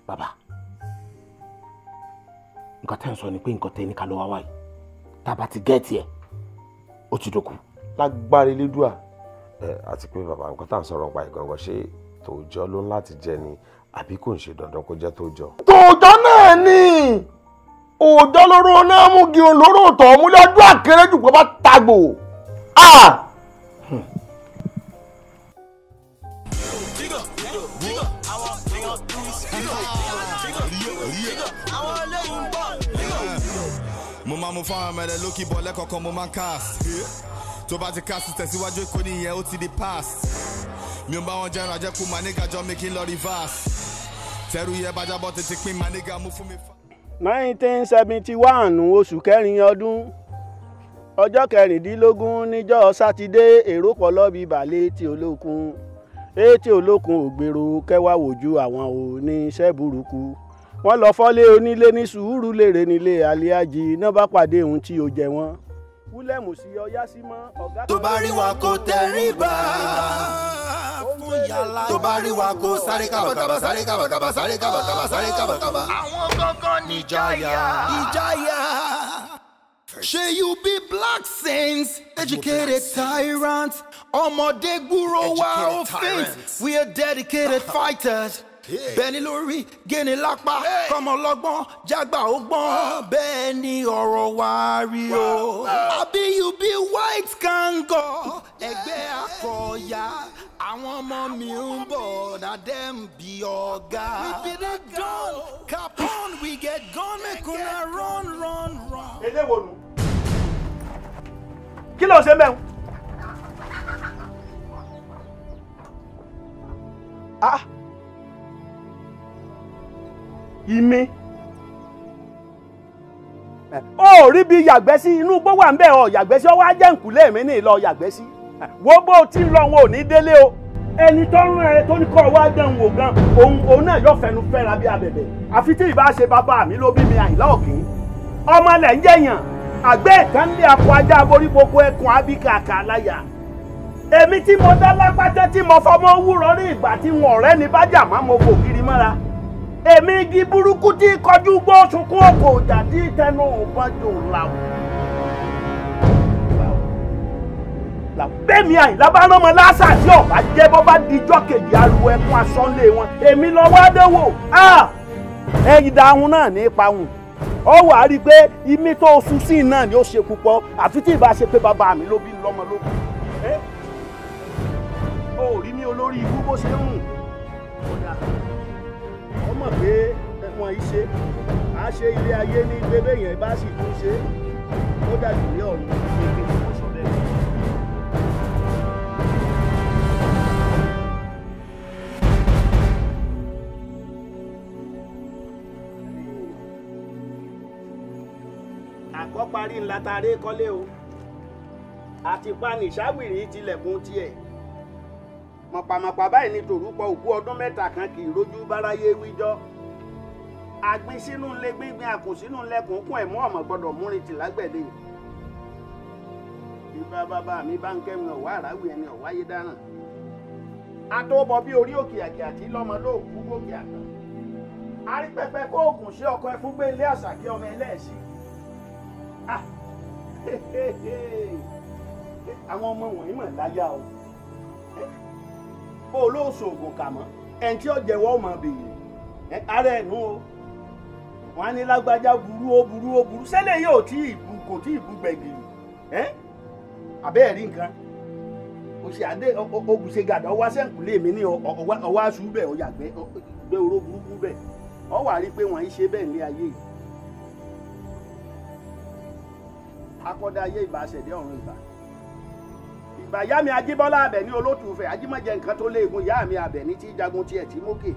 Bàbá, nǹkan tẹ́ ń sọ ni pé nǹkan tẹ́ ní ká lọ wá wáyé tá a bá ti gẹ́ẹ̀tì ẹ̀ ó ti dókun. Lágbára Elédùà. Àti pé bàbá nǹkan tá à ń sọ̀rọ̀ pa ìgangan ṣé tòójọ́ ló ń láti jẹ ni àbí kò ń ṣe dandan kó jẹ́ tòójọ́. Tòójọ́ náà ni òòjọ́ lóró náà mú gi olóró tọ̀ mú lọ́jọ́ àkérèjù pé bá tagbò. Mo máa mú fáwọn ọmọ ẹ̀rẹ̀ lókì bọ̀ lẹ́kọ̀ọ̀kan mo máa ń cast. Tó bá ti cast tẹ̀síwájú èkó nìyẹn ó ti di past. Mi ò bá wọn jẹun àjẹkù my nigga jọ mi kí n lọ reverse. Tẹ́rù yẹ bájábọ̀ tètè pín my nigga mú fún mi. 1971 oṣù kẹrin ọdún ọjọ́ kẹrìndínlógún níjọ́ sátidé èrò pọ̀ lọ́bi balẹ̀ tí olókun etí olókun ògbèrò kẹwàá wojú àwọn oníṣẹ́ burúkú wọ́n lọ fọ́lé onílé ní sùúrù lèrè nílé aliaji náà bá pàdé ohun tí ó jẹ wọ́n wúlẹ̀mù sí ọyá sí mọ́ ọ̀gá. tó bá rí wa kó tẹríba fún yàrá tó bá rí wa kó sáré kábàkábà sáré kábàkábà sáré kábàkábà sáré kábàkábà. àwọn gangan níjàyà. ìjàyà. Shey you be black saints, educated tyrants, ọmọdé gbúrò wa ó faint, we are dedicated fighters. Bẹ́ẹ̀ni lórí, gẹ́ni lápá, kọ́mọ lọ́gbọ́n, jágbà ó gbọ́n, bẹ́ẹ̀ ni ọ̀rọ̀ wa rí o. Àbí you be white kango, ẹgbẹ́ akọ̀ọ̀yà, àwọn ọmọ mi ń bọ̀, na dem be ọ̀gá. We be the gun, Capone, we get gun, make una run. Eléwo nu, kí ló ṣe mẹ́un? Ìmí ó rí bí yàgbẹ́ sí inú gbó wà ń bẹ̀ ọ yàgbẹ́ sí ọwọ́ ajẹ́ǹkùlé mi ní ìlọ yàgbẹ́ sí wo bó ti ń lọ wọn ò ní délé o ẹni tó ń rán ẹ tó ní kọ́ wá dán wò gan òun náà yóò fẹnu fẹ́ra bí abẹ̀bẹ̀ àfi tí ìbá ṣe bàbá mi ló bí mi Àyìnlá Òkín ọmọ ilẹ̀ ń jẹ̀yàn àgbẹ̀ ìkànnì akọ ajá aborígbogbo ẹkùn abíkàkà láyà èmi tí mo dá lápátẹ́ tí mo fọmọ wúrọ̀ ní ìgbà tí wọn ọ̀rẹ́ ní bá jà má mo fò kiri mọ́ra èmi igi burúkú tí kọjú gbó sunkún òkò ọjà tí tẹnu òbájò làwọn. bẹ́ẹ̀ni Àyìnlá bá rán ọmọ lásà tí ọ̀bá jẹ́ bọ́ bá dijọ́ kejì ariwo ẹkún asọ́nlé wọn èmi lọ́wọ́ adéwò ẹ̀yìn dáhùn náà ní ipa wọn ó wà á rí i pé imí tó sùn sí náà ni ó ṣe púpọ̀ àfi tí ìbá ṣe pé bàbá mi ló bí lọ́mọ lókun. ó rí ní olórí ibú bó ṣe ń rùn ọmọ pé wọn yìí ṣe á ṣe ilé ayé ní bébé yẹn bá sì tún ṣe ó dàbí ní ọ̀run ní kí wọ́n sọ bẹ́ẹ̀. àkọ́parí ńlá taré kọ́lé o àti pani ìṣàwìrì tilẹ̀kùn tiẹ̀ mọ̀pàmọ̀pà báyìí ní tòrúpọ òkú ọdún mẹ́ta kan kì í rojú báráyé wíjọ́ àgbín sínú ńlẹ̀ gbígbín àkùn sínú ńlẹ̀kùn kún ẹ̀mú ọ̀mọ̀ gbọ́dọ̀ múrin tì lágbẹ̀dẹ ìbá bàbá mi bá ń kẹ́mi ọ̀wá àráwì ẹni ọ̀wáyé dáràn àtọ́bọ̀ bí orí òkè àkè àti lọ́mọ lóòkú gòkè àgbà arípẹpẹ kóògùn sí ọkọ ẹfún gbé ilé àṣàkí ọmọ ẹlẹ́ẹ̀sì àwọn ọmọ wọ̀nyí mọ̀ láyà o bó olóòṣògùn kà mọ́ ẹni tí ó jẹ́wọ́ ọmọ bèèrè ara ẹ̀nu o wọ́n á ní lágbájá burú sẹ́lẹ̀ yóò tí ìbú kò tí ìbú gbẹ̀gìrì àbẹ́ẹ̀ rí nǹkan òṣì àdé ògùnṣe gàdá ọwọ́ sẹ́ǹkùlé mi ní ọwọ́ aṣù bẹ́ẹ̀ ọ̀yà gbé oró burúkú bẹ́ẹ̀ ọ wà rí pé wọ́n ń ṣe bẹ́ẹ̀ ní ayé yìí. akọ́dá ayé ìbá ṣẹ̀dé ọ̀run ìbá ìyá mi Ajíbọ́lá Àbẹ̀ní Olótùfẹ́ ajímọ̀jẹ nǹkan tó léegun ìyá mi Àbẹ̀ní tí jagun tiẹ̀ tí mókè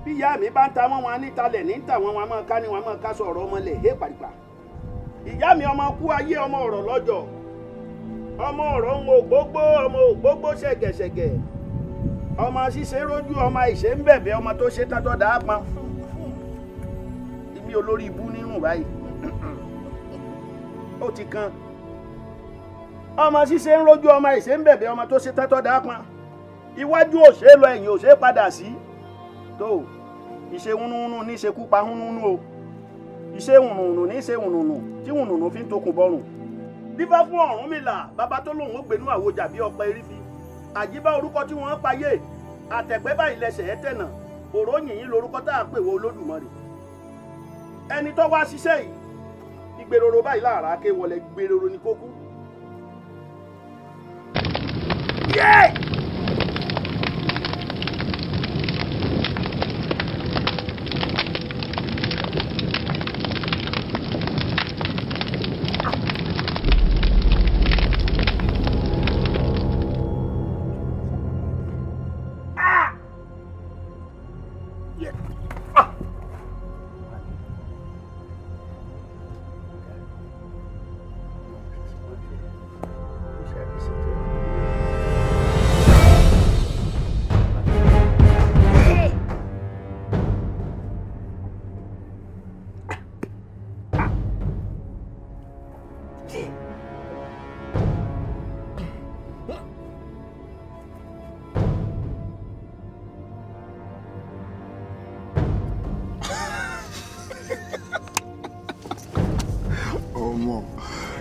bí ìyá mi bá ń ta wọn nítalẹ̀ ní ta wọn máa ká ní wọn máa ká sọ̀rọ̀ ọmọlẹ̀ hé pàrípà ìyá mi ọmọ kú ayé ọmọ ọ̀rọ̀ lọ́jọ́ ọmọ ọ̀rọ̀ ń ògbógbó ṣẹ̀gẹ̀ṣẹ̀gẹ̀ ọmọ ṣíṣe rójú ọmọ ìṣe ń bẹ̀bẹ̀ ọmọ tó ṣe tátọ́ dáa pa ìmí olórí ibú nírùn báyìí ó ti kan ọmọ ṣíṣe ń rójú ọmọ ìṣe ń bẹ̀bẹ̀ ọmọ tó ṣe tátọ́ dáa pa iwájú òṣè lọ ẹ̀yìn òṣè padà sí tó ìṣe húnúhúnú ní ṣe kú pa húnúhúnú o ìṣe hùnùhùnù ní ṣe hùnùhùnù tí hùnùhùnù fi ń tokùn bọrùn dífá fún Ọ̀rúnmìlà bàbá tó lòun ó gbénú àwòjà bí ọ̀pẹ erífi àjíbá orúkọ tí wọ́n payé àtẹ̀pẹ́ báyìí lẹsẹ̀ ẹ́ tẹ̀nà òró yìnyín lorúkọ tá a pè wọ Olódùmarè ẹni tó wá ṣiṣẹ́ yìí ìgbèròrò báyìí láàrá ké wọlé gbèròrò ní kókú.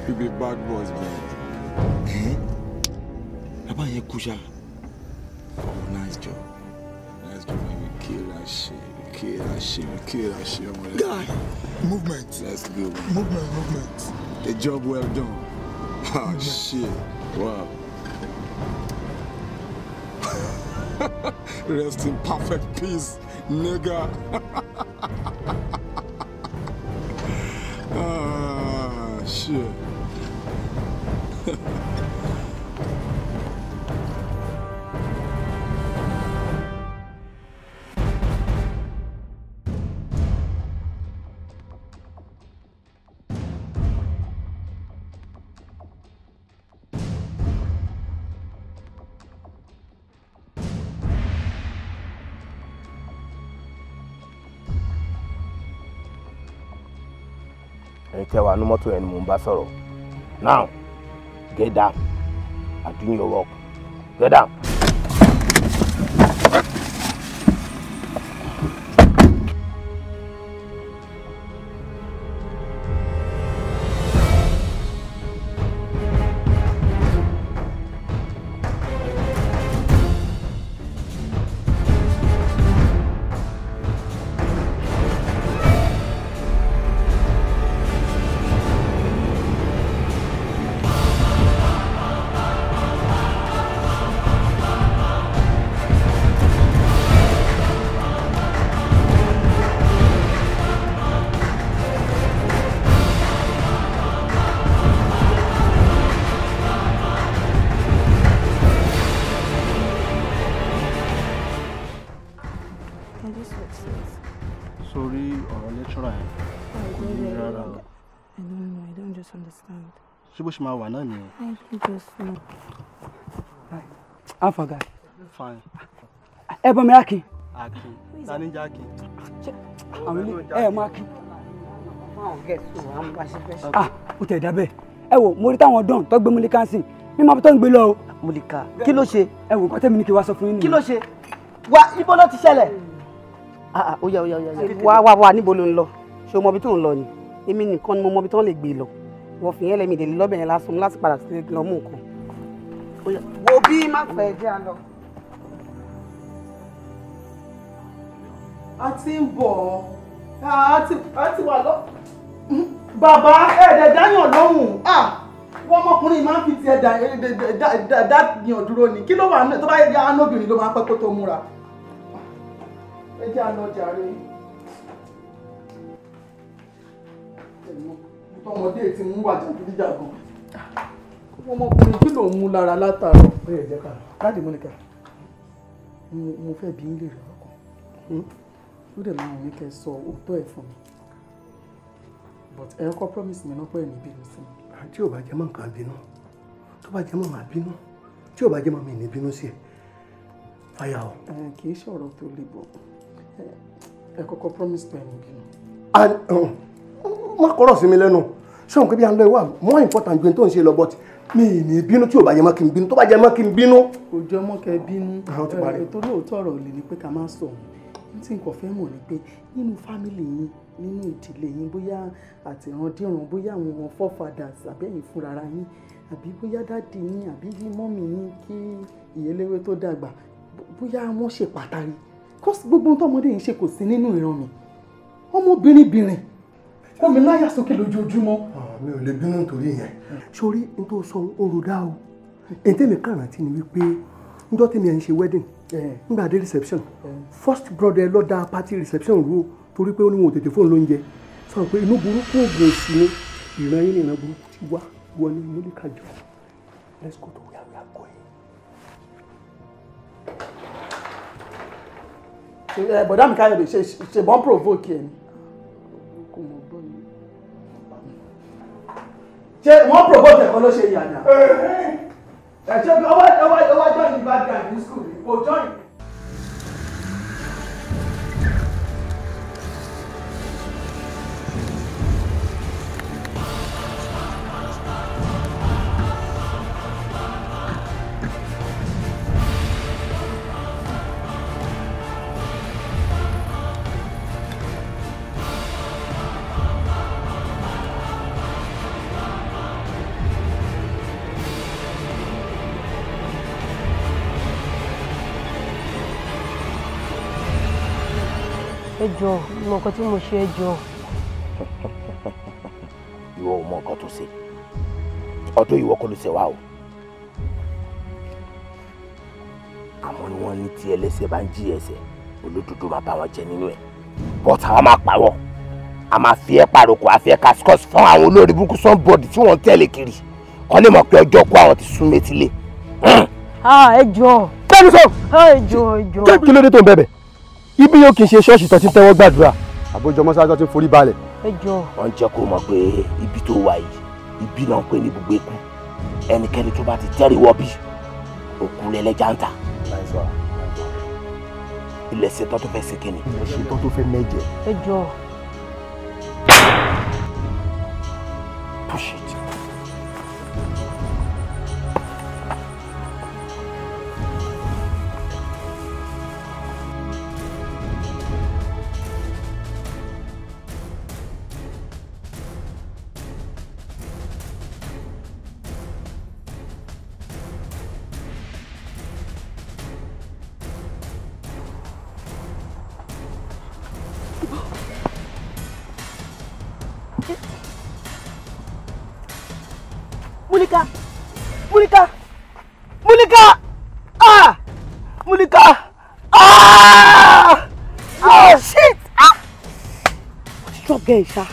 You be bad boys, man. Baba yẹn kú ṣá. Oh, nice job. Nice job, man. You kill that shit. You kill that shit. You kill that shit. Guy, movement. Let's go. Movement. A job well done. Oh, shit. Wow. Rest in perfect peace, nigga. Ah, shit. Tẹ́ wà ní mọ́tò ẹni mò ń bá sọ̀rọ̀. Now, get down. I'm doing your work. Get down. ṣé bó ṣe máa wà náà nìyẹn. I don't just know. How far, guy? Fine. Ẹ bọ́ mi Akin. Akin. Ta ni jẹ́ Akin? Àwọn ilé ẹ mọ Akin. Ah, ó tẹ̀ dábẹ́. Ẹ wò mo rí táwọn dán tó gbé Múlíkà sí. Mi máa tó ń gbé lọ o. Múlíkà. Kí ló ṣe? Ẹ wò nǹkan tẹ́mi ní kí wá sọ fún yín nìyẹn. Kí ló ṣe? Wá ibo ló ti ṣẹlẹ̀? Ó yá. Wá níbo ló ń lọ? Ṣé o mọ ibi tó ń lọ ni? Èmi nìkan ni mo mọ ibi tó ń lè gbé lọ. Wọ́n fi yẹn lẹ́mi ìdèlè lọ́bẹ̀ yẹn lásán láti padà sí lọ mú nǹkan. Wo bí má pẹ́ jẹ́ a lọ. A ti ń bọ̀ a ti wà lọ. Bàbá ẹ̀ẹ́dẹ̀ dáyàn lóhùn. wọ́n ọmọkùnrin máa ń fi tiẹ̀ dá yàn dúró ni kí ló wà tó bá yẹ anóbìnrin ló máa pẹ́ kó tó múra. ẹ jẹ́ àná jàre. ọmọdé ti mú wà jàgídíjàgan. ọmọkùnrin kí ló ń mú lára látàárọ̀. bẹ́ẹ̀ jẹ́ ká láti Móníkà mo fẹ́ bí ń lè rẹ̀ ọkàn ó dẹ̀ máa wọ̀nyí kẹ́ sọ òótọ́ ẹ̀ fún mi but ẹ kọ́ promise mi náà pé ẹ̀ ní bínú sí mi. tí ò bá jẹ́ mọ́ nǹkan bínú tó bá jẹ́ mọ́ màá bínú tí ò bá jẹ́ mọ́ mi ní bínú sí ẹ fàyà o. kì í ṣọ̀rọ̀ tó le bọ̀ ẹ kọ́kọ́ promise pé ẹ̀ ní bínú. má kọ́rọ̀ sí mi lẹ́nu ṣé òun kí bí a ń lọ ìwà more important ju ẹni tó ń ṣe lọ but mi ní bínú tí ò bá jẹ́ mọ́ kí n bínú tó bá jẹ́ mọ́ kí n bínú. kò jọ mọ́ kẹ́ bínú torí òótọ́ ọ̀rọ̀ lè ní pé ká má sọ ohun tí nǹkan fẹ́ mọ̀ ni pé nínú fámìlì yín nínú ìdílé yín bóyá àtìrandíran bóyá àwọn forefathers àbẹ́yìn fúnra yín àbí bóyá dáàdì yín àbí mọ́mì yín kí ìyẹlẹ́wé tó dàgbà bóyá wọ́n ṣe pàtàkì kọ́sì gbogbo ohun tọ́mọdé yìí ṣe kò sí nínú ìran mi ọmọbìnrin omi láyà sókè lójoojúmọ́. mi ò lè bínú nítorí yẹn sórí n tó sọ orúdá o èyí tèmi kàn rántí ni wípé níjọ́ tèmi ẹ̀ ń ṣe wedding nígbà dé reception first brother lọ da party reception ru torí pé ó ní wọn ò tètè fóun lóúnjẹ sọ pé inú burúkú ògùn òsì ni ìran yín ní ìran burúkú ti wá wọ ní Móníkà jọ let's go to where we are going. bọ̀dá mi Káyọ̀dé ṣe bọ́n provoke ẹ̀ ni. ṣé wọ́n provoke ẹ̀kọ́ ló ṣe yàrá ṣé ọwọ́ join bad guy ní school kò join. ẹ jọ̀ọ́ mo nǹkan tí mo ṣe ẹ jọ̀ọ́. ìwọ ò mọ nǹkan tó ṣe ọdún ìwọ kọ́ ló ṣe wá o àmọ́ ni wọ́n ní tí ẹlẹ́ṣẹ̀ bá ń jí ẹ̀ṣẹ̀ olódodo máa bá wọn jẹ nínú ẹ̀ bọ́tà wọn máa pàwọ́ a máa fi ẹ́ pàrokò àfi ẹ́ cascos fún àwọn olórí burúkú sọ́nbọ̀dì tí wọ́n ń tẹ̀lé kiri kọ́ lè mọ̀ pé ọjọ́ kó àwọn ti sún métílé. ẹ jọ̀ọ́. kẹ́mi sọ. ẹ jọ̀ọ́. kí ló dé tó ń bẹ̀bẹ̀ ibi yóò kì í ṣe ṣọ́ọ̀ṣì tó ti tẹ́wọ́ gbàdúrà àbójọ mọ́sáàsì tó ti forí balẹ̀. ẹ jọ̀ọ́. wọ́n jẹ́ kó mọ̀ pé ibi tó wà yìí ibi náà ń pè ní ibùgbé kú ẹnikẹ́ni tó bá ti tẹ́rì wọ́ bí òkú lẹ́lẹ́jà ń tà. ilẹ̀ ṣetán tó fẹ́ ṣe kíni. ilẹ̀ ṣetán tó fẹ́ mẹ́jẹ. ẹ jọ̀ọ́. push it. Móníkà! Móníkà! Móníkà! Ah! Móníkà! Ah! Oh shit! Ah! What is your girl, Sha?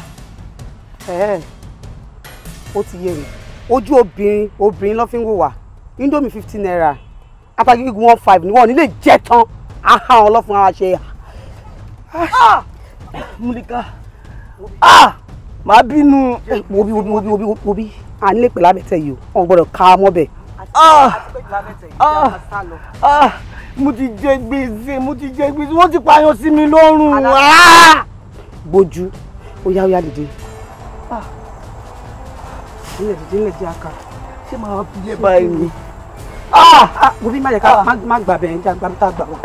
Ó ti yé mi. Ojú obìnrin ló fi ń wò wá. Indomie 15 naira. Atagígun 15 ni wọ́n ní lè jẹ tán. Aha ọlọ́fun ara ṣe. Ah! Móníkà! Ah! Má bínú. Wo bí. A nílé pẹ̀lú abẹ́tẹ̀ yìí o, wọ́n gbọ́dọ̀ ká ọmọ bẹ̀. Mo ti jẹ gbèsè, wọ́n ti pààyàn sí mi lọ́rùn. Gbójú, ó yá dìde. Nílẹ̀ jẹ́ aka. Ṣé máa bí lé báyìí ni? Wo bí má jẹ́ ká má gbà bẹ̀rẹ̀ jẹ́ àgbà tá a gbà wá.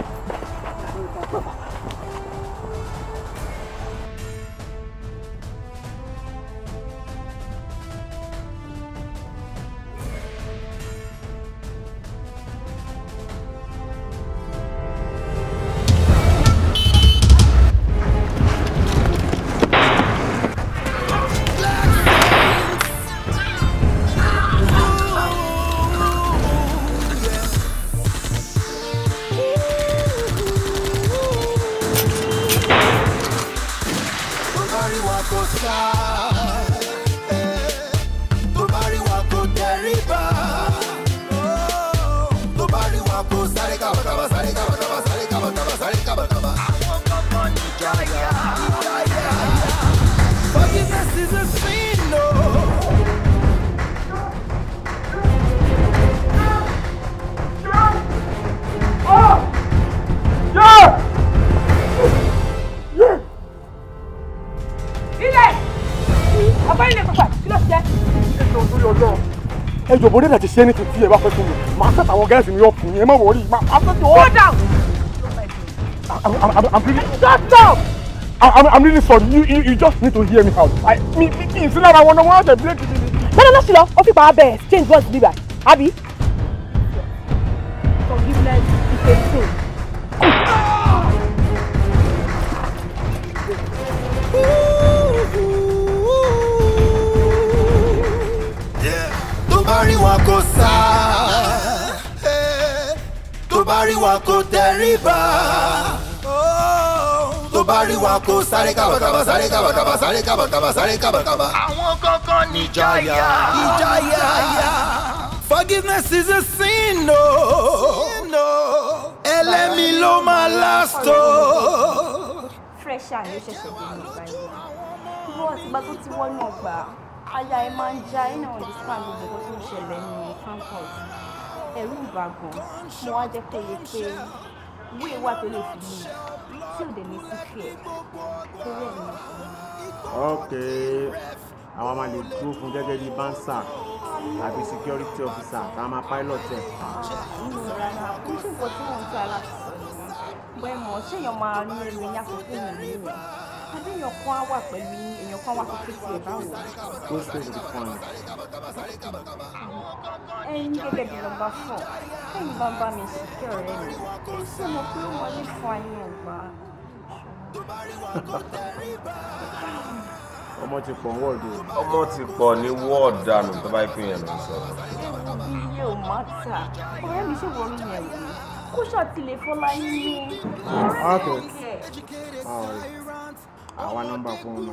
jẹ́. ẹ jọ̀bọ̀ dẹ́dà ti ṣe ní títí ẹ bá fẹ́ fún mi màá fẹ́ àwọn gẹ́gẹ́ mi ọ̀pù yẹn ẹ má wọrí màá fẹ́ tó. Go down. I'm really. Shut up. I'm really sorry. You just need to hear me out. Me ìsìn lára wọn náà wọ́n á tẹ̀ bíléèkì mi. Bẹ́ẹ̀ni ló ṣì lọ, ó fi pa abẹ́ exchange words bíbá, àbí? Forgiveness is a sin. Tó bá rí wọn kó sá, tó bá rí wọn kó tẹríba, tó bá rí wọn kó sáré kábàkábà sáré kábàkábà sáré kábàkábà sáré kábàkábà. Àwọn kankan ní ìjayà. Forgiveness is a sin, no. Ẹlẹ́mi ló máa last o. Fresher ló ṣẹ̀ṣẹ̀ dé ní báyìí. Wọ́n àtìgbà tó ti wọ́n náà gbà, aya ẹ máa ń já ẹ náà lè sàn gbogbo tó ń ṣẹlẹ̀ ní campus. Ẹ̀rù ìbàgàn, mo wá jẹ́ pé wíwé wà tó lè fi mí tí ò dé ní sí fìẹ́ torí ẹ̀ ní Okay, àwọn máa lè dúró fún gẹ́gẹ́ bí bánsà àbí security officer tá a máa pilot ẹ̀. nínú ìlànà kò sí nǹkan tí wọ́n ń tọ́ aláṣọ bẹ́ẹ̀ mọ̀ ṣé èèyàn máa ní ẹrù ní àkókò ìrìn rẹ̀ àbí èèyàn kan á wà pẹ̀lú èèyàn kan wà pẹ̀lú tiẹ̀ báwo. Go straight to the point. ẹ̀yin gẹ́gẹ́ bí nọ́mbà 4 ẹ̀yin bá ń bá mi ṣìkẹ́ ọ̀rẹ́ mi ṣé mo pé ó wọlé fún ayé ọgbà. Ọmọ ti pọ̀ wọ́ọ̀dù. Ọmọ ti pọ̀ ní wọ́ọ̀dù dànù tó bá pín yẹn lọ sọ̀rọ̀. Iye ò má tà ọ̀rẹ́ mi ṣe wọ́n yẹn wò kó ṣàtìlẹ̀ fọlá yín ní. Okay. Àwa nọ́mbà fún ọmọ.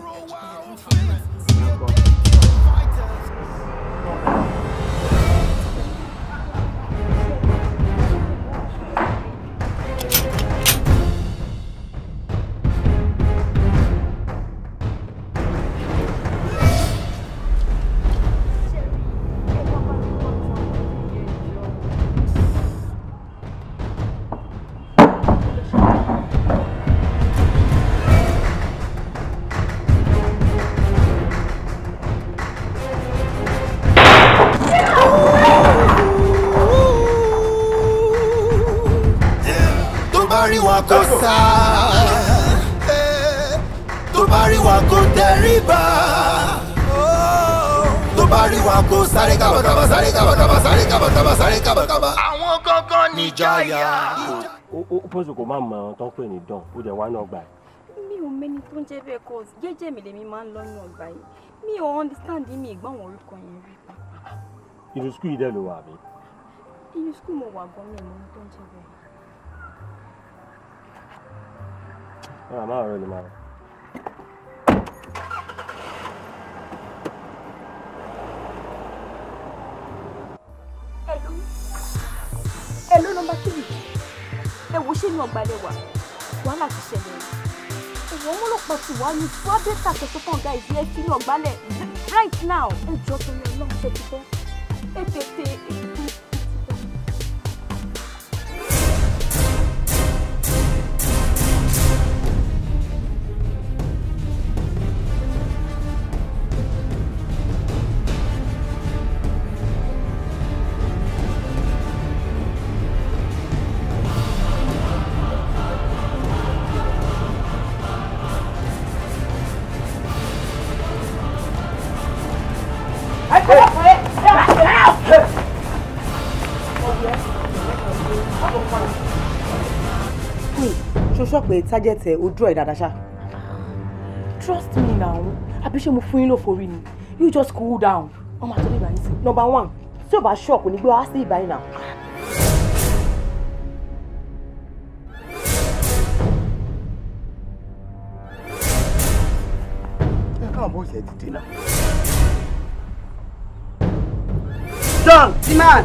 Kó sá, tó bá rí wa kó tẹríba, tó bá rí wa kó sáré kábàkábà sáré kábàkábà sáré kábàkábà sáré kábàkábà. Àwọn kankan ní ìjayà. Ó pọ̀jù kò má mọ àwọn tó ń pè ní dán ó dẹ̀ wá náà gbà ẹ̀. Mi ò mẹ́ni tó ń jẹ́ bẹ́ẹ̀ kọ́ jẹ́jẹ́ mi lèmi máa ń lọ́nà ọgbà yìí mi ò understand mi ìgbà àwọn orúkọ yẹn rí pa. Inú skul yìí dẹ̀ ló wà mí. Inú skul mo wà gan mi ò mọ ohun tó ń jẹ́ bẹ́ẹ̀. Máa rẹ̀ ni máa rẹ̀. Hello number 3. Ẹ wo ṣé ní ọgbàlẹ̀ wà? Wàhálà ti ṣẹlẹ̀. Ẹ̀wọ̀n wọn ló pọ̀ sí wa ní fún abẹ́ta kẹsàn-án fún ọ̀gá ìdí ẹ̀ sínú ọgbàlẹ̀ right now. Ẹ jọ torí ọlọ́run ṣe ti fẹ́. Ẹ tètè sọ pé target ẹ o draw ẹ dáadáa ṣá. Trust me now àbí ṣé mo fún yín lóforí ni you just cool down ọmọ àtọ́lé ìbáyìí sí. Number 1 tí o bá ṣọ́ọ̀kù ní gbé wá sí ìbáyìí náà. ẹ káwọn bó ṣe dìde náà. John Timan.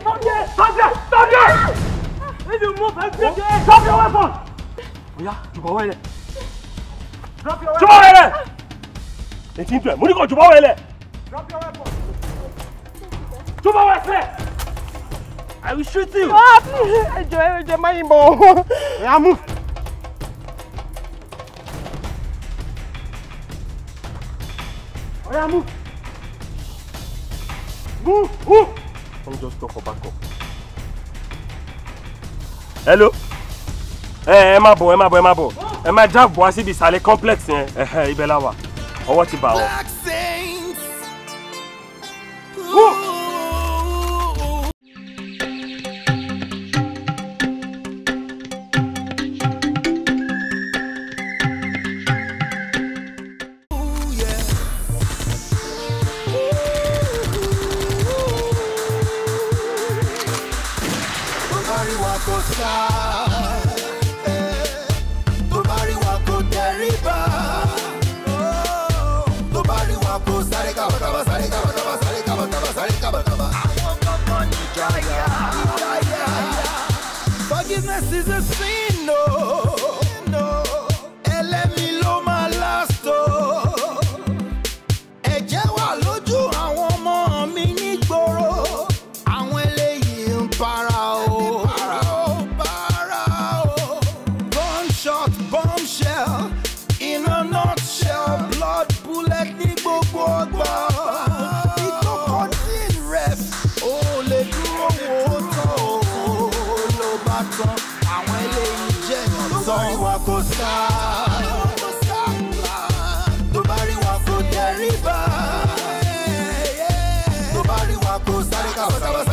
Stop there! Stop there! If you move, I'll break your head! Drop your weapon! Oya, jùbọ̀ wẹ̀lẹ̀. Drop your weapon! Jùbọ̀ wẹ̀lẹ̀! Ètí ń tẹ̀, mo ní kò jùbọ̀ wẹ̀lẹ̀. Drop your weapon! Jùbọ̀ wẹ̀lẹ̀! I will shoot you! Ẹjọ́ máa yín bọ̀. Oya, move! Oya, move! Move! Don't just stop for backup. Hello? Ẹ má bọ̀. Ẹ má drive wá síbi ìsàlẹ̀ complex yẹn. Ibẹ̀ la wà. Ọwọ́ ti bà wọ́n. Forgiveness is a sin, no. Ẹlẹ́mi ló máa last o. Ẹ̀jẹ̀ wà lójú àwọn ọmọ mi nígboro. Àwọn eléyìí ń para o. Gunshot, bombshell, in a nutshell, blood bullet ní gbogbo ọgbà. Ìkókò ní ref, ó lè dúró wò ó tán o. Ló bá tán, àwọn eléyìí jẹ́ ìyàn tán. Wa kò sá, tó bá rí wa kò tẹríba, tó bá rí wa kò sáré kábàkábà.